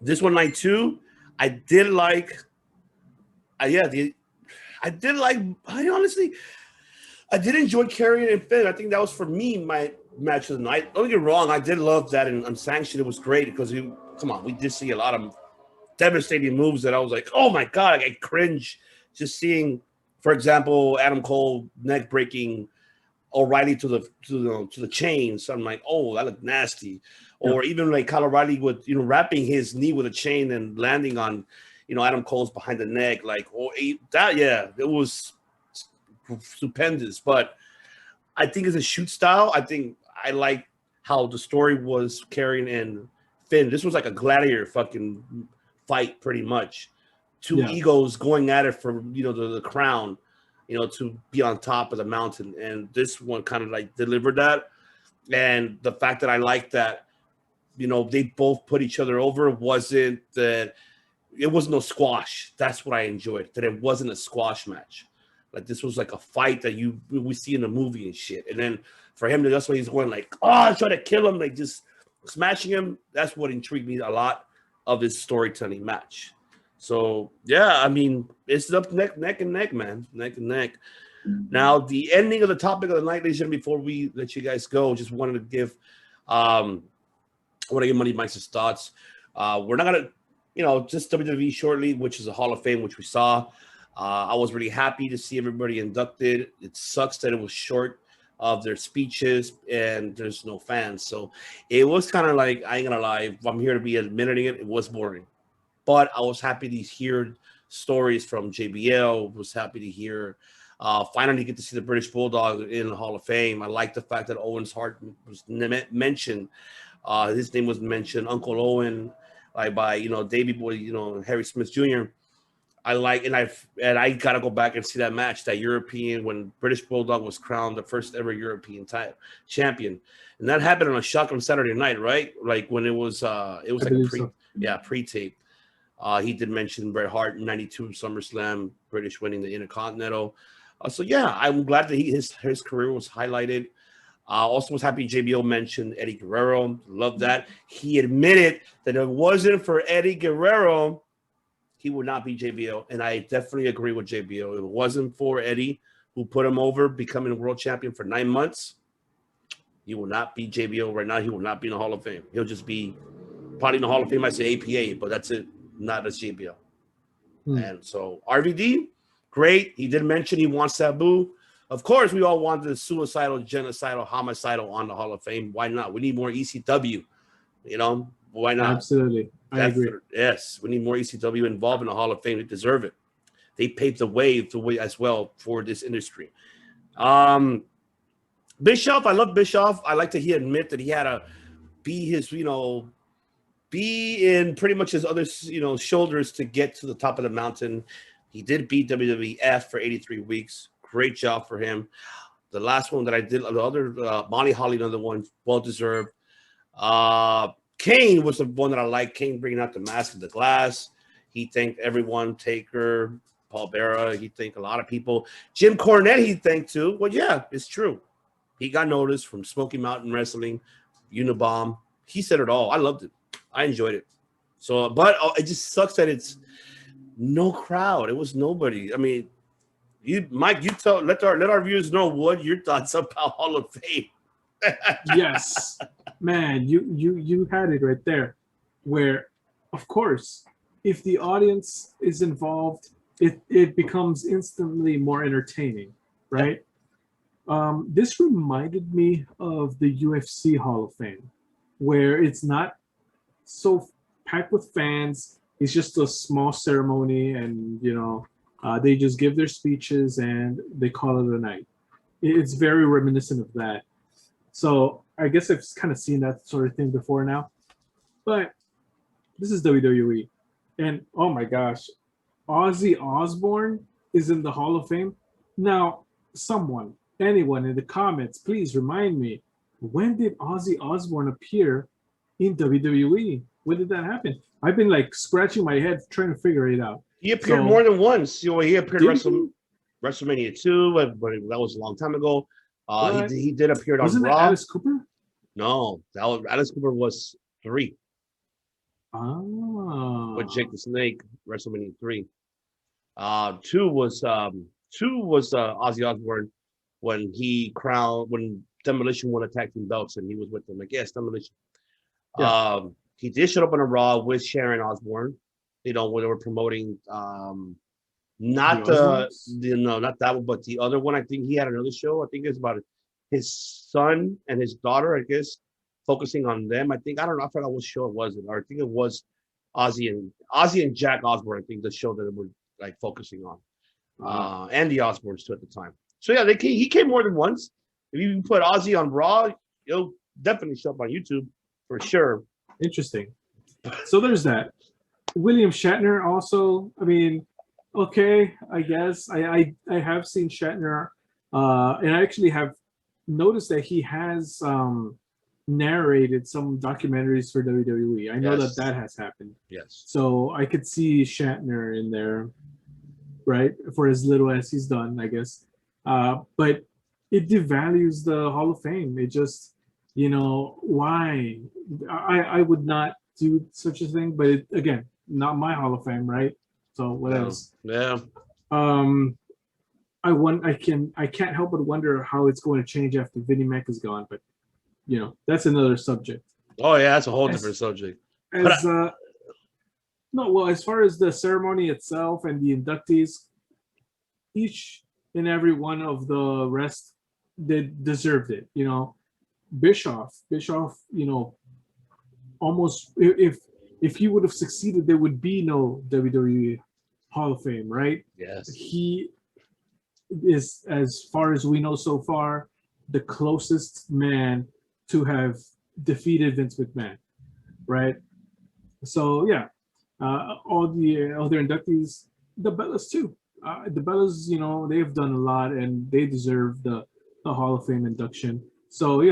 This one, night 2, I did like. I did enjoy Karrion and Finn. I think that was, for me, my match of the night. Don't get me wrong, I did love that in Unsanctioned. It was great because we did see a lot of devastating moves that I was like, oh my God, I cringe just seeing for example, Adam Cole neck breaking O'Reilly to the chain. So I'm like, oh, that looked nasty. Or even like Kyle O'Reilly with wrapping his knee with a chain and landing on Adam Cole's behind the neck. Like, it was stupendous. But I think as a shoot style, I think I like how the story was carrying in Finn. This was like a gladiator fucking fight, pretty much. Two egos going at it for the crown, to be on top of the mountain. And this one kind of like delivered that. And the fact that I like that, they both put each other over wasn't that it was no squash. That's what I enjoyed. That it wasn't a squash match. Like this was like a fight that we see in the movie and shit. And then for him, that's why he's going like, try to kill him, like just smashing him. That's what intrigued me a lot of this storytelling match. So yeah, I mean, it's up neck and neck, man, neck and neck. Now the ending of the topic of the night, ladies and gentlemen, before we let you guys go, just wanted to give Money Mike's thoughts. We're not gonna, just WWE shortly, which is a Hall of Fame, which we saw. I was really happy to see everybody inducted. It sucks that it was short of their speeches and there's no fans. So it was kind of like, I ain't gonna lie, if I'm here to be admitting it, it was boring. But I was happy to hear stories from JBL. Was happy to hear, finally get to see the British Bulldog in the Hall of Fame. I like the fact that Owen's Hart was mentioned. His name was mentioned, Uncle Owen, like by Davey Boy, Harry Smith Jr. I like, and I gotta go back and see that match, that European, when British Bulldog was crowned the first ever European champion, and that happened on a Shock on Saturday night, right? Like when it was like a pre-tape. He did mention Bret Hart in '92 SummerSlam, British winning the Intercontinental. So yeah, I'm glad that his career was highlighted. Also was happy JBO mentioned Eddie Guerrero. Love that. He admitted that if it wasn't for Eddie Guerrero, he would not be JBO. And I definitely agree with JBO. If it wasn't for Eddie, who put him over, becoming a world champion for 9 months, he will not be JBO right now. He will not be in the Hall of Fame. He'll just be probably in the Hall of Fame. I say APA, but that's it. Not as JBL. And so RVD, great. He did mention he wants Sabu. Of course, we all want the suicidal, genocidal, homicidal on the Hall of Fame. Why not? We need more ECW. Why not? Absolutely. I agree. Yes, we need more ECW involved in the Hall of Fame. They deserve it. They paved the way as well for this industry. Bischoff, I love Bischoff. I like that he admit that he had to be his, be in pretty much his other, shoulders to get to the top of the mountain. He did beat WWF for 83 weeks. Great job for him. The last one that I did, the other, Molly Holly, another one, well-deserved. Kane was the one that I like. Kane bringing out the Mask of the Glass. He thanked everyone, Taker, Paul Bearer. He thanked a lot of people. Jim Cornette he thanked too. Well, yeah, it's true. He got noticed from Smoky Mountain Wrestling, Unabomb. He said it all. I loved it. I enjoyed it. So, but it just sucks that it's no crowd. It was nobody. I mean, Mike, let our viewers know what your thoughts about Hall of Fame. Yes, man, you had it right there. Where, of course, if the audience is involved, it becomes instantly more entertaining, right? This reminded me of the UFC Hall of Fame, where it's not so packed with fans. It's just a small ceremony, and they just give their speeches and they call it a night. It's very reminiscent of that. So I guess I've kind of seen that sort of thing before now. But this is WWE. And oh my gosh, Ozzy Osbourne is in the Hall of Fame. Now, anyone in the comments, please remind me, when did Ozzy Osbourne appear in WWE? When did that happen? I've been like scratching my head trying to figure it out. He appeared more than once. He appeared WrestleMania 2, but that was a long time ago. He did appear on Wasn't Raw. That Alice Cooper? No, Alice Cooper was 3. Oh. With Jake the Snake, WrestleMania 3. 2 was Ozzy Osbourne when Demolition won a tag team belts and he was with them. Like, yes, Demolition. Yeah. He did show up on a Raw with Sharon Osbourne. When they were promoting Not The no, not that one, but the other one. I think he had another show. I think it's about his son and his daughter. I guess focusing on them. I think I don't know. I forgot what show it was. Or I think it was Ozzy and Jack Osbourne. I think the show that they were like focusing on, and the Osbournes too at the time. So yeah, he came more than once. If you put Ozzy on Raw, it'll definitely show up on YouTube for sure. Interesting. So there's that. William Shatner also. I mean, okay, I guess I have seen Shatner, and I actually have noticed that he has narrated some documentaries for WWE. I know that has happened. Yes. So I could see Shatner in there, right, for as little as he's done, I guess. But it devalues the Hall of Fame. It just, why? I would not do such a thing, but again, not my Hall of Fame, right? So what else? Yeah. I can't help but wonder how it's going to change after Vinnie Mac is gone, but that's another subject. Oh yeah, that's a whole different subject. As far as the ceremony itself and the inductees, each and every one of the rest deserved it. Bischoff, almost if he would have succeeded, there would be no WWE Hall of Fame, right? Yes. He is, as far as we know so far, the closest man to have defeated Vince McMahon, right? So yeah, all the other inductees, the Bellas too. The Bellas, they have done a lot and they deserve the Hall of Fame induction. So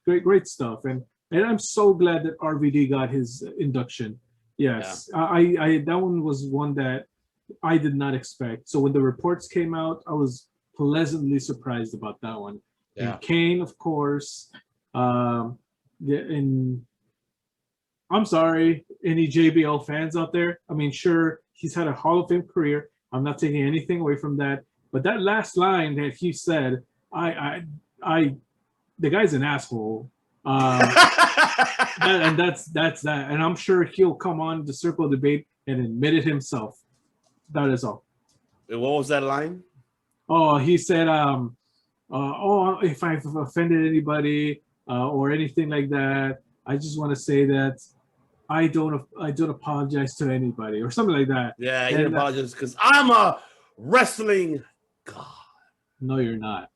great stuff, and I'm so glad that RVD got his induction. Yes, yeah. I that one was one that I did not expect. So when the reports came out, I was pleasantly surprised about that one. Yeah. And Kane, of course. And I'm sorry, any JBL fans out there. I mean, sure, he's had a Hall of Fame career. I'm not taking anything away from that. But that last line that he said, the guy's an asshole. And that's that. And I'm sure he'll come on the Circle Debate and admit it himself. That is all. What was that line? Oh, he said, if I've offended anybody or anything like that, I just want to say that I don't apologize to anybody or something like that. Yeah, he didn't apologize because I'm a wrestling god. No, you're not.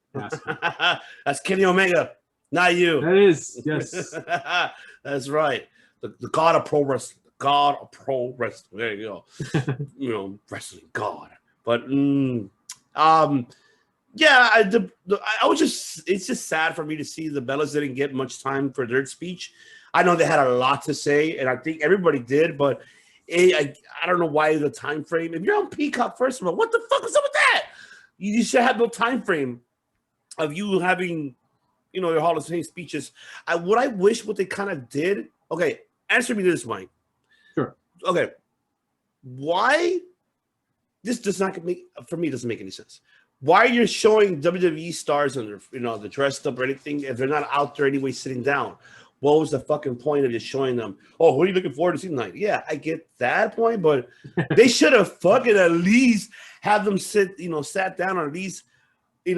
That's Kenny Omega, not you. That is, yes. That's right. The god of pro wrestling. God of pro wrestling. There you go. Wrestling god. But yeah, I was just, it's just sad for me to see the Bellas didn't get much time for their speech. I know they had a lot to say, and I think everybody did, but I don't know why the time frame. If you're on Peacock, first of all, what the fuck is up with that? You should have no time frame of you having, your Hall of Fame speeches. What I wish what they kind of did. Okay, answer me this, Mike. Sure. Okay, why? This does not make, for me, doesn't make any sense. Why are you showing WWE stars and they're dressed up or anything if they're not out there anyway sitting down? What was the fucking point of just showing them? Oh, what are you looking forward to seeing tonight? Yeah, I get that point, but they should have fucking at least have them sit, sat down or at least, in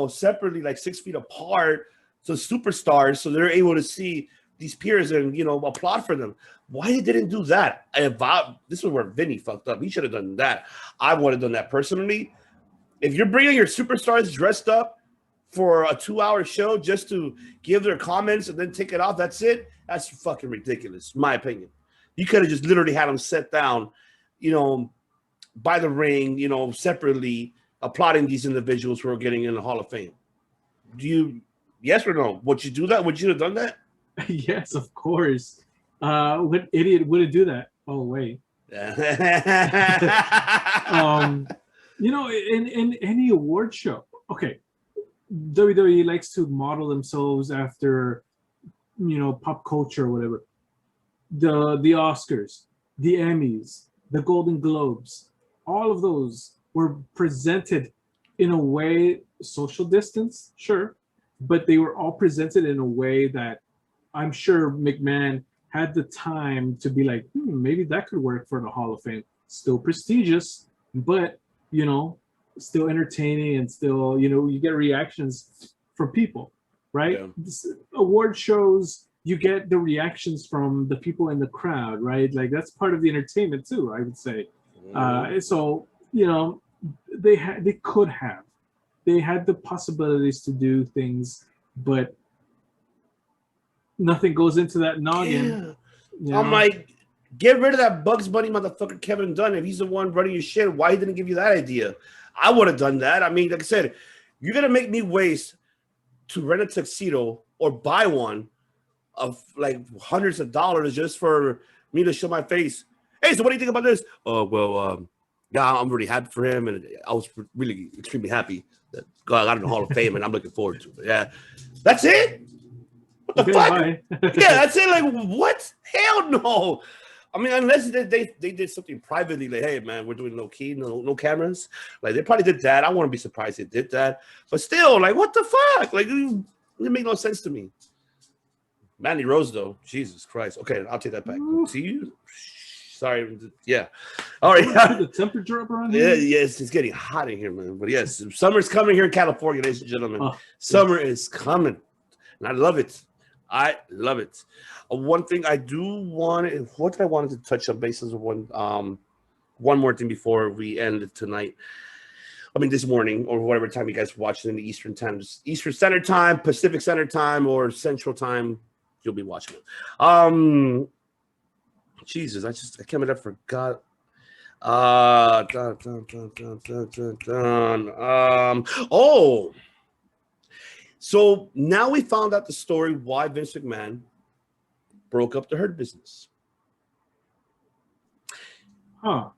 separately, like 6 feet apart, so superstars, so they're able to see these peers and applaud for them. Why they didn't do that? This is where Vinny fucked up. He should have done that. I would have done that personally. If you're bringing your superstars dressed up for a 2-hour show just to give their comments and then take it off, that's it. That's fucking ridiculous, in my opinion. You could have just literally had them sit down, by the ring, separately, applauding these individuals who are getting in the Hall of Fame. Yes or no? Would you do that? Would you have done that? Yes, of course. What idiot wouldn't do that? Oh, wait. In any award show, okay, WWE likes to model themselves after, pop culture or whatever. The Oscars, the Emmys, the Golden Globes, all of those were presented in a way, social distance, sure, but they were all presented in a way that I'm sure McMahon had the time to be like, maybe that could work for the Hall of Fame. Still prestigious, but still entertaining and still, you get reactions from people, right? Yeah. Award shows, you get the reactions from the people in the crowd, right? Like that's part of the entertainment too, I would say. So, they had the possibilities to do things, but nothing goes into that noggin. Yeah. I'm like, get rid of that Bugs Bunny motherfucker Kevin Dunn. If he's the one running your shit, why he didn't give you that idea? I would have done that. I mean, like I said, you're gonna make me waste to rent a tuxedo or buy one of like hundreds of dollars just for me to show my face. Hey, so what do you think about this? Yeah, I'm really happy for him, and I was really extremely happy that God got in the Hall of Fame, and I'm looking forward to it. Yeah, that's it. What the fuck? Bye. Yeah, that's it. Like, what? Hell no. I mean, unless they did something privately, like, hey, man, we're doing low key, no cameras. Like, they probably did that. I wouldn't be surprised they did that. But still, like, what the fuck? Like, it make no sense to me. Mandy Rose, though, Jesus Christ. Okay, I'll take that back. See you. Sorry. Yeah. All right. The temperature up around here? Yeah, it's getting hot in here, man. But yes, summer's coming here in California, ladies and gentlemen. Summer is coming. And I love it. I love it. One thing I do want, what did I want to touch on basis of one more thing before we end tonight. I mean, this morning or whatever time you guys watch it in the Eastern time, Eastern Standard Time, Pacific Standard Time, or Central Time, you'll be watching it. Jesus, I can't believe I forgot. So now we found out the story why Vince McMahon broke up the Hurt Business. Huh.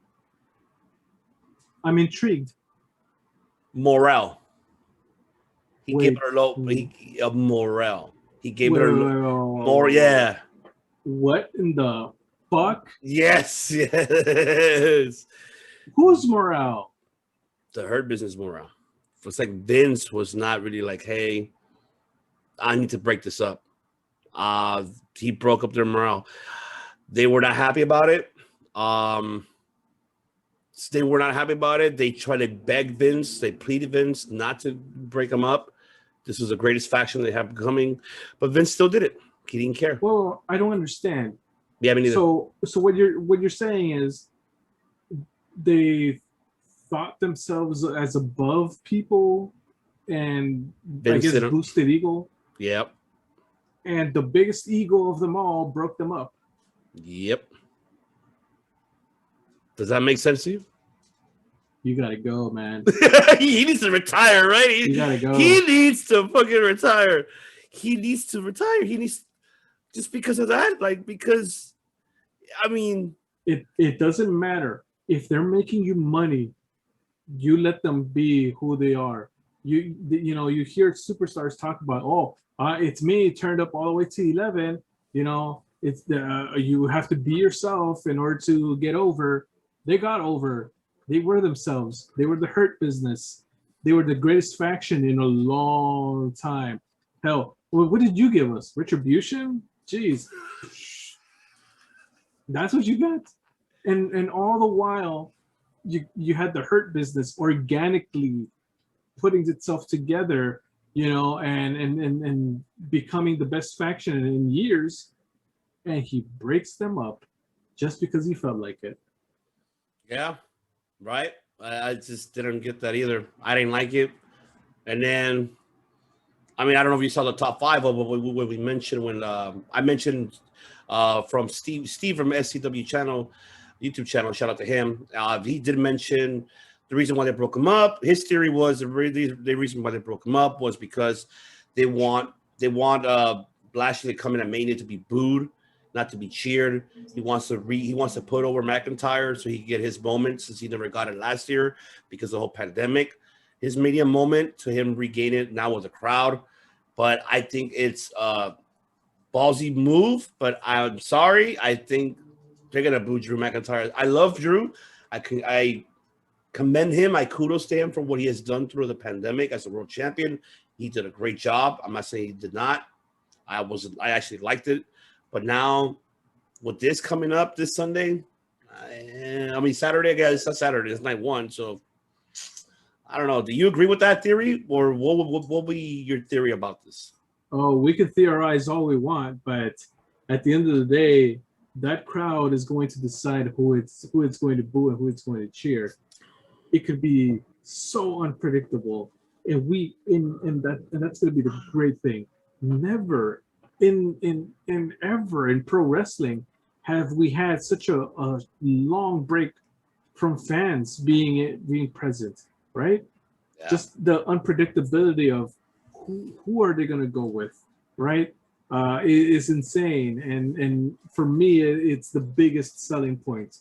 I'm intrigued. Morale. He gave it a morale. He gave it a more. Yeah. What in the fuck? Yes. Who's morale? The Hurt Business morale. It's like Vince was not really like, hey, I need to break this up. He broke up their morale. They were not happy about it. They tried to beg Vince. They pleaded Vince not to break them up. This was the greatest faction they have coming, but Vince still did it. He didn't care. Well, I don't understand. Yeah, me neither. So what you're saying is they thought themselves as above people, and Vince, I guess boosted ego. Yep. And the biggest ego of them all broke them up. Yep. Does that make sense to you? You gotta go, man. He needs to retire, right? You gotta go. He needs to fucking retire. He needs to retire. He needs, just because of that, like, because, I mean, it doesn't matter if they're making you money. You let them be who they are. You hear superstars talk about, it's me turned up all the way to 11. It's you have to be yourself in order to get over. They got over. They were themselves. They were the Hurt Business. They were the greatest faction in a long time. Hell, what did you give us? Retribution? Jeez. That's what you got. And all the while, you had the Hurt Business organically putting itself together, and becoming the best faction in years, and he breaks them up just because he felt like it. Yeah, right. I just didn't get that either. I didn't like it. And then, I mean, I don't know if you saw the top 5 of what we mentioned when I mentioned from Steve from SCW channel, YouTube channel. Shout out to him. He did mention the reason why they broke him up. His theory was the reason why they broke him up was because they want Lashley to come in at Mania to be booed, not to be cheered. He wants to put over McIntyre so he can get his moment, since he never got it last year because of the whole pandemic. His Mania moment to him regain it now with the crowd. But I think it's a ballsy move, but I'm sorry. I think they're gonna boo Drew McIntyre. I love Drew. I commend him. I kudos to him for what he has done through the pandemic as a world champion. He did a great job. I'm not saying he did not. I actually liked it. But now with this coming up this Sunday, I mean Saturday, I guess it's not Saturday, it's night 1. So I don't know. Do you agree with that theory, or what will be your theory about this? Oh, we can theorize all we want, but at the end of the day, that crowd is going to decide who it's going to boo and who it's going to cheer. It could be so unpredictable, and that's going to be the great thing. Never ever in pro wrestling have we had such a long break from fans being present, right? Yeah. Just the unpredictability of who are they going to go with, right? Is insane, and for me, it's the biggest selling point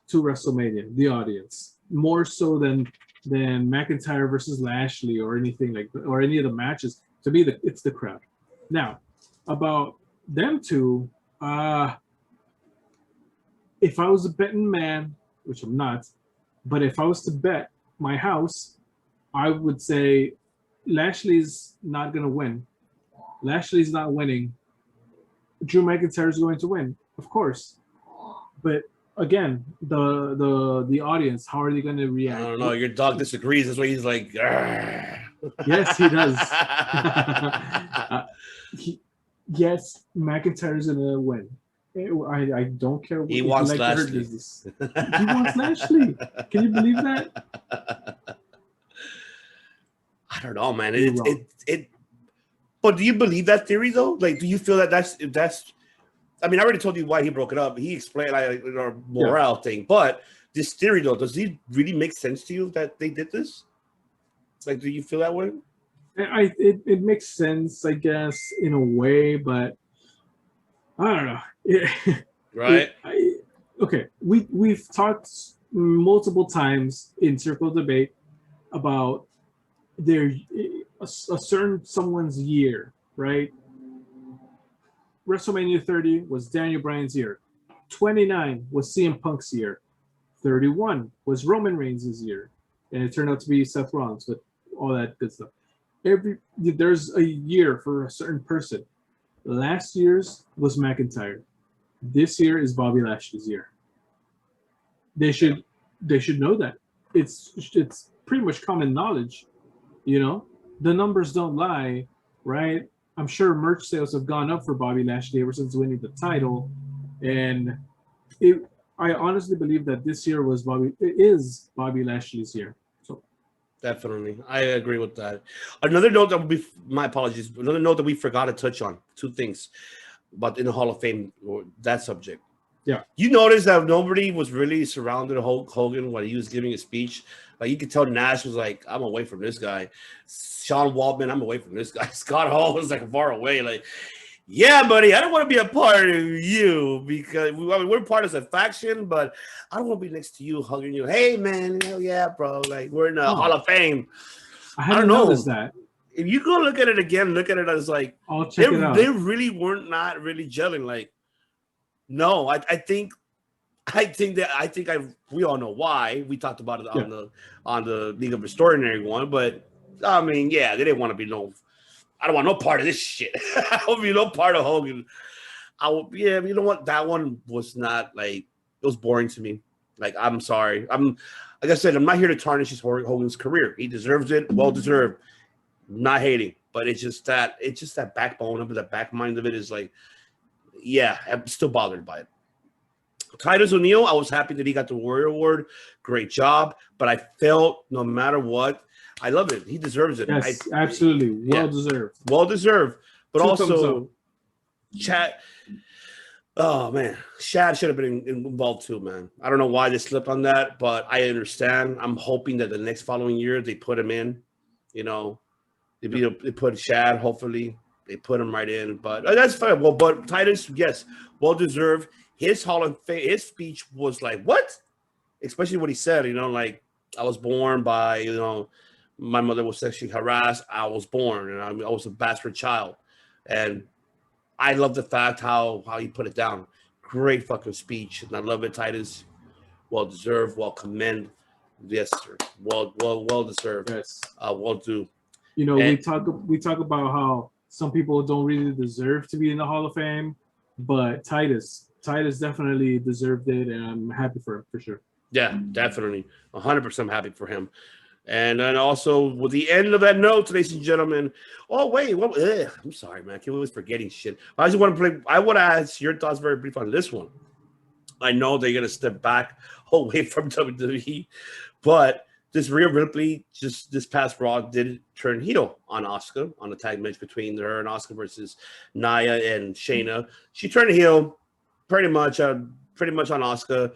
to WrestleMania, the audience, more so than McIntyre versus Lashley or anything like that, or any of the matches. To me, it's the crowd. Now, about them two, if I was a betting man, which I'm not, but if I was to bet my house, I would say Lashley's not going to win. Lashley's not winning. Drew McIntyre is going to win, of course. But again, the audience, how are they going to react? I don't know. Your dog disagrees. That's why he's like, "Argh." Yes, he does. Yes, McIntyre's going to win. I don't care what he wants like Lashley. He wants Lashley. Can you believe that? I don't know, man. It. But do you believe that theory though? Like, do you feel that that's? I mean, I already told you why he broke it up. He explained our morale thing. But this theory though, does it really make sense to you that they did this? Like, do you feel that way? It makes sense, I guess, in a way, but I don't know. Right. Okay. We've talked multiple times in circle debate about a certain someone's year, right? WrestleMania 30 was Daniel Bryan's year. 29 was CM Punk's year. 31 was Roman Reigns' year, and it turned out to be Seth Rollins, but all that good stuff. There's a year for a certain person. Last year's was McIntyre. This year is Bobby Lashley's year. They should know that. It's pretty much common knowledge, you know. The numbers don't lie, right? I'm sure merch sales have gone up for Bobby Lashley ever since winning the title, and I honestly believe that this year is Bobby Lashley's year. So definitely, I agree with that. Another note that my apologies. Another note that we forgot to touch on. Two things, but in the Hall of Fame, or that subject. Yeah, you noticed that nobody was really surrounding Hulk Hogan while he was giving a speech. Like you could tell Nash was like, "I'm away from this guy." Sean Waltman, "I'm away from this guy." Scott Hall was like far away, like, "Yeah, buddy, I don't want to be a part of you because we're part of a faction, but I don't want to be next to you, hugging you. Hey, man, hell yeah, bro! Like we're in the Hall of Fame." I don't know that. If you go look at it again, look at it as like, I'll check it out. They really weren't not really gelling. Like, no, I think we all know why. We talked about it on the League of Extraordinary one, but I mean, yeah, they didn't want to be I don't want no part of this shit. I don't want to be no part of Hogan. You know what? That one was not like, it was boring to me. Like, I'm sorry. Like I said, I'm not here to tarnish Hogan's career. He deserves it, well deserved. Not hating, but it's just that backbone of it, the back mind of it is like, yeah, I'm still bothered by it. Titus O'Neil, I was happy that he got the Warrior Award. Great job. But I felt no matter what, I love it. He deserves it. Yes, absolutely. Well deserved. Well deserved. But also, also, Chad. Oh, man. Shad should have been involved too, man. I don't know why they slipped on that, but I understand. I'm hoping that the next following year they put him in. You know, they put Shad, hopefully. They put him right in. But that's fine. Well, but Titus, yes, well deserved. His Hall of Fame, his speech was like, what? Especially what he said, you know, like, I was born by, you know, my mother was sexually harassed. I was born, and I was a bastard child. And I love the fact how he put it down. Great fucking speech. And I love it, Titus. Well deserved, well commend. Yes, sir. Well deserved. Yes. Well do. You know, we talk about how some people don't really deserve to be in the Hall of Fame, but Titus definitely deserved it, and I'm happy for him for sure. Yeah, definitely. 100% happy for him. And then also with the end of that note, ladies and gentlemen. Oh wait, I'm sorry, man. I keep always forgetting shit. I just want to play. I want to ask your thoughts very brief on this one. I know they're gonna step back away from WWE, but this Rhea Ripley just this past Raw did turn heel on Asuka on the tag match between her and Asuka versus Nia and Shayna. She turned heel pretty much on Asuka.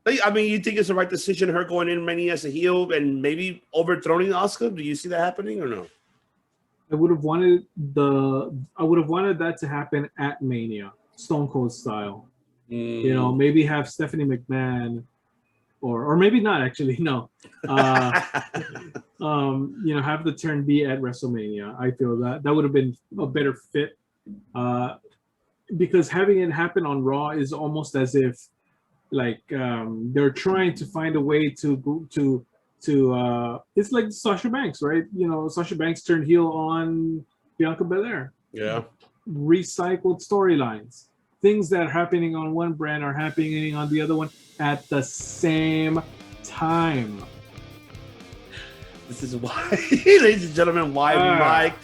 I mean, you think it's the right decision, her going in Mania as a heel and maybe overthrowing Asuka? Do you see that happening or no? I would have wanted that to happen at Mania, Stone Cold style. You know, maybe have Stephanie McMahon, or maybe not actually. No, you know, have the turn be at WrestleMania. I feel that would have been a better fit, because having it happen on Raw is almost as if like they're trying to find a way to it's like Sasha Banks, right? You know, Sasha Banks turned heel on Bianca Belair. Yeah. Recycled storylines. Things that are happening on one brand are happening on the other one at the same time. This is why, ladies and gentlemen, Mike,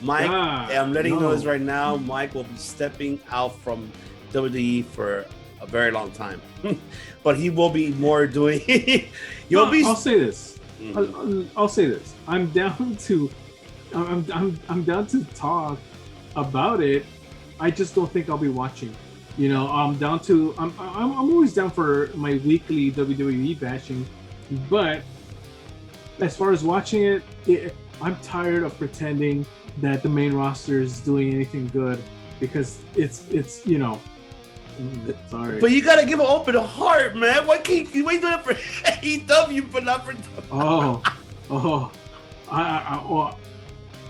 I'm letting you know this right now. Mike will be stepping out from WWE for a very long time, but he will be more doing. I'll say this. I'll say this. I'm down to talk about it. I just don't think I'll be watching. You know, I'm always down for my weekly WWE bashing, but as far as watching it, I'm tired of pretending that the main roster is doing anything good, because it's you know. Sorry, but you gotta give an open heart, man. Why can't you wait doing it for AEW but not for?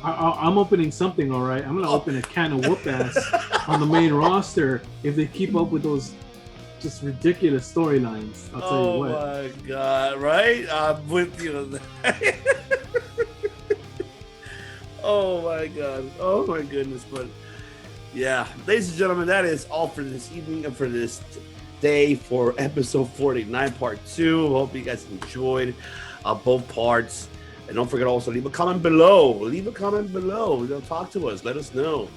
I'm opening something, all right. I'm gonna open a can of whoop ass on the main roster if they keep up with those just ridiculous storylines. I'll tell you what. Oh my god! Right? I'm with you on that. Oh my god! Oh my goodness! But. Yeah, ladies and gentlemen, that is all for this evening and for this day for episode 49, part 2. Hope you guys enjoyed both parts. And don't forget also leave a comment below. Leave a comment below. You know, talk to us. Let us know.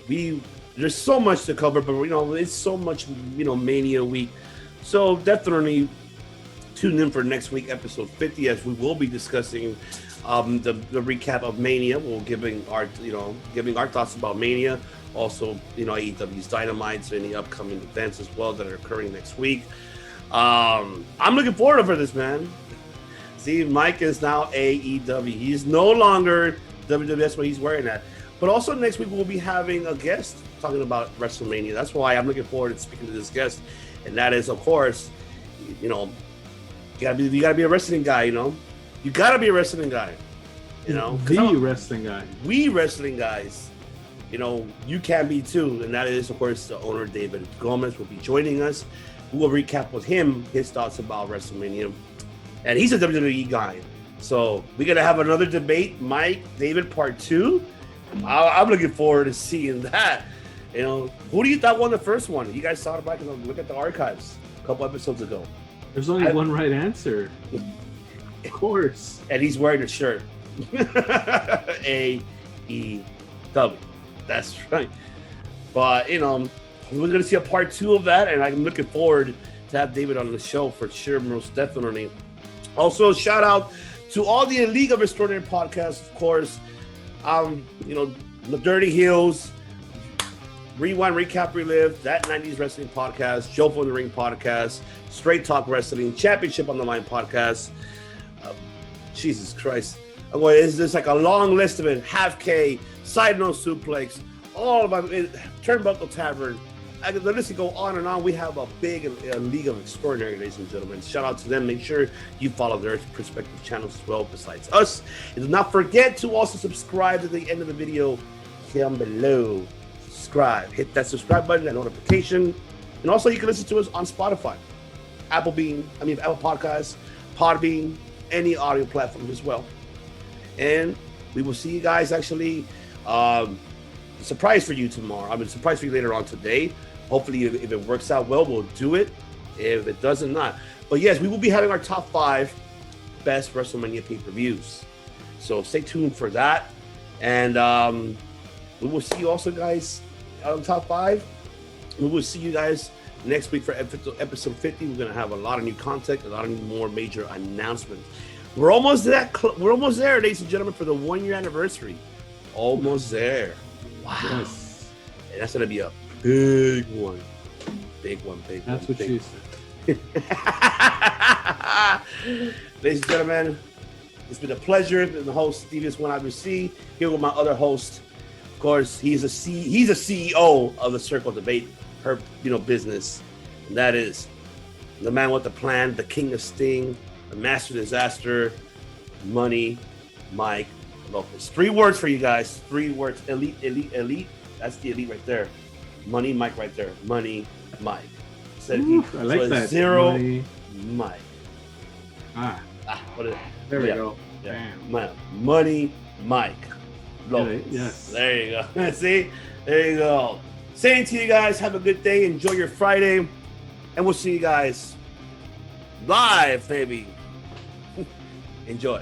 There's so much to cover, but you know, it's so much, you know, Mania week. So definitely tune in for next week, episode 50, as we will be discussing the recap of Mania. We'll giving our thoughts about Mania, also, you know, AEW's Dynamite, so any upcoming events as well that are occurring next week. I'm looking forward for this, man. See, Mike is now AEW. He's no longer WWE. That's what he's wearing that. But also next week we'll be having a guest talking about WrestleMania. That's why I'm looking forward to speaking to this guest, and that is, of course, you know, you gotta be a wrestling guy. You know. You gotta be a wrestling guy, you know. Wrestling guy. We wrestling guys, you know. You can be too, and that is, of course, the owner David Gomez will be joining us. We will recap with him his thoughts about WrestleMania, and he's a WWE guy. So we're gonna have another debate, Mike David part 2. I'm looking forward to seeing that. You know, who do you thought won the first one? You guys saw it back. Look at the archives a couple episodes ago. There's only one right answer. Of course. And he's wearing a shirt. AEW. That's right. But, you know, we're going to see a part 2 of that, and I'm looking forward to have David on the show for sure, most definitely. Also, shout out to all the League of Extraordinary podcasts, of course. You know, The Dirty Heels, Rewind, Recap, Relive, That 90s Wrestling Podcast, Joe from the Ring Podcast, Straight Talk Wrestling, Championship on the Line Podcast. Jesus Christ. It's just like a long list of it. Half K, Side Note Suplex, all of them, Turnbuckle Tavern. The list can go on and on. We have a big League of Extraordinary, ladies and gentlemen. Shout out to them. Make sure you follow their respective channels as well, besides us. And do not forget to also subscribe at the end of the video down below. Subscribe. Hit that subscribe button, that notification. And also, you can listen to us on Spotify, Apple Podcasts, Podbean, any audio platform as well. And we will see you guys actually. Surprise for you tomorrow. I mean, surprise for you later on today. Hopefully, if it works out well, we'll do it. If it doesn't, not. But yes, we will be having our top 5 best WrestleMania pay-per-views. So stay tuned for that. And we will see you also, guys, on top 5. We will see you guys next week for episode 50. We're going to have a lot of new content, a lot of more major announcements. We're almost there, ladies and gentlemen, for the 1-year anniversary. Almost there. Wow. Yes. And that's going to be a big one. Big one. That's what she said. Ladies and gentlemen, it's been a pleasure. The host, Devious One, IBC, here with my other host. Of course, he's a CEO of the Circle Debate, her business. And that is the man with the plan, the king of Sting, the master disaster, Money, Mike Lopez. 3 words for you guys. 3 words. Elite. That's the elite right there. Money, Mike right there. Money, Mike. I like that. 0, Money. Mike. What is it? There we go. Yeah. Money, Mike. Lopez. Yes. There you go. See? There you go. Saying to you guys, have a good day. Enjoy your Friday. And we'll see you guys live, baby. Enjoy.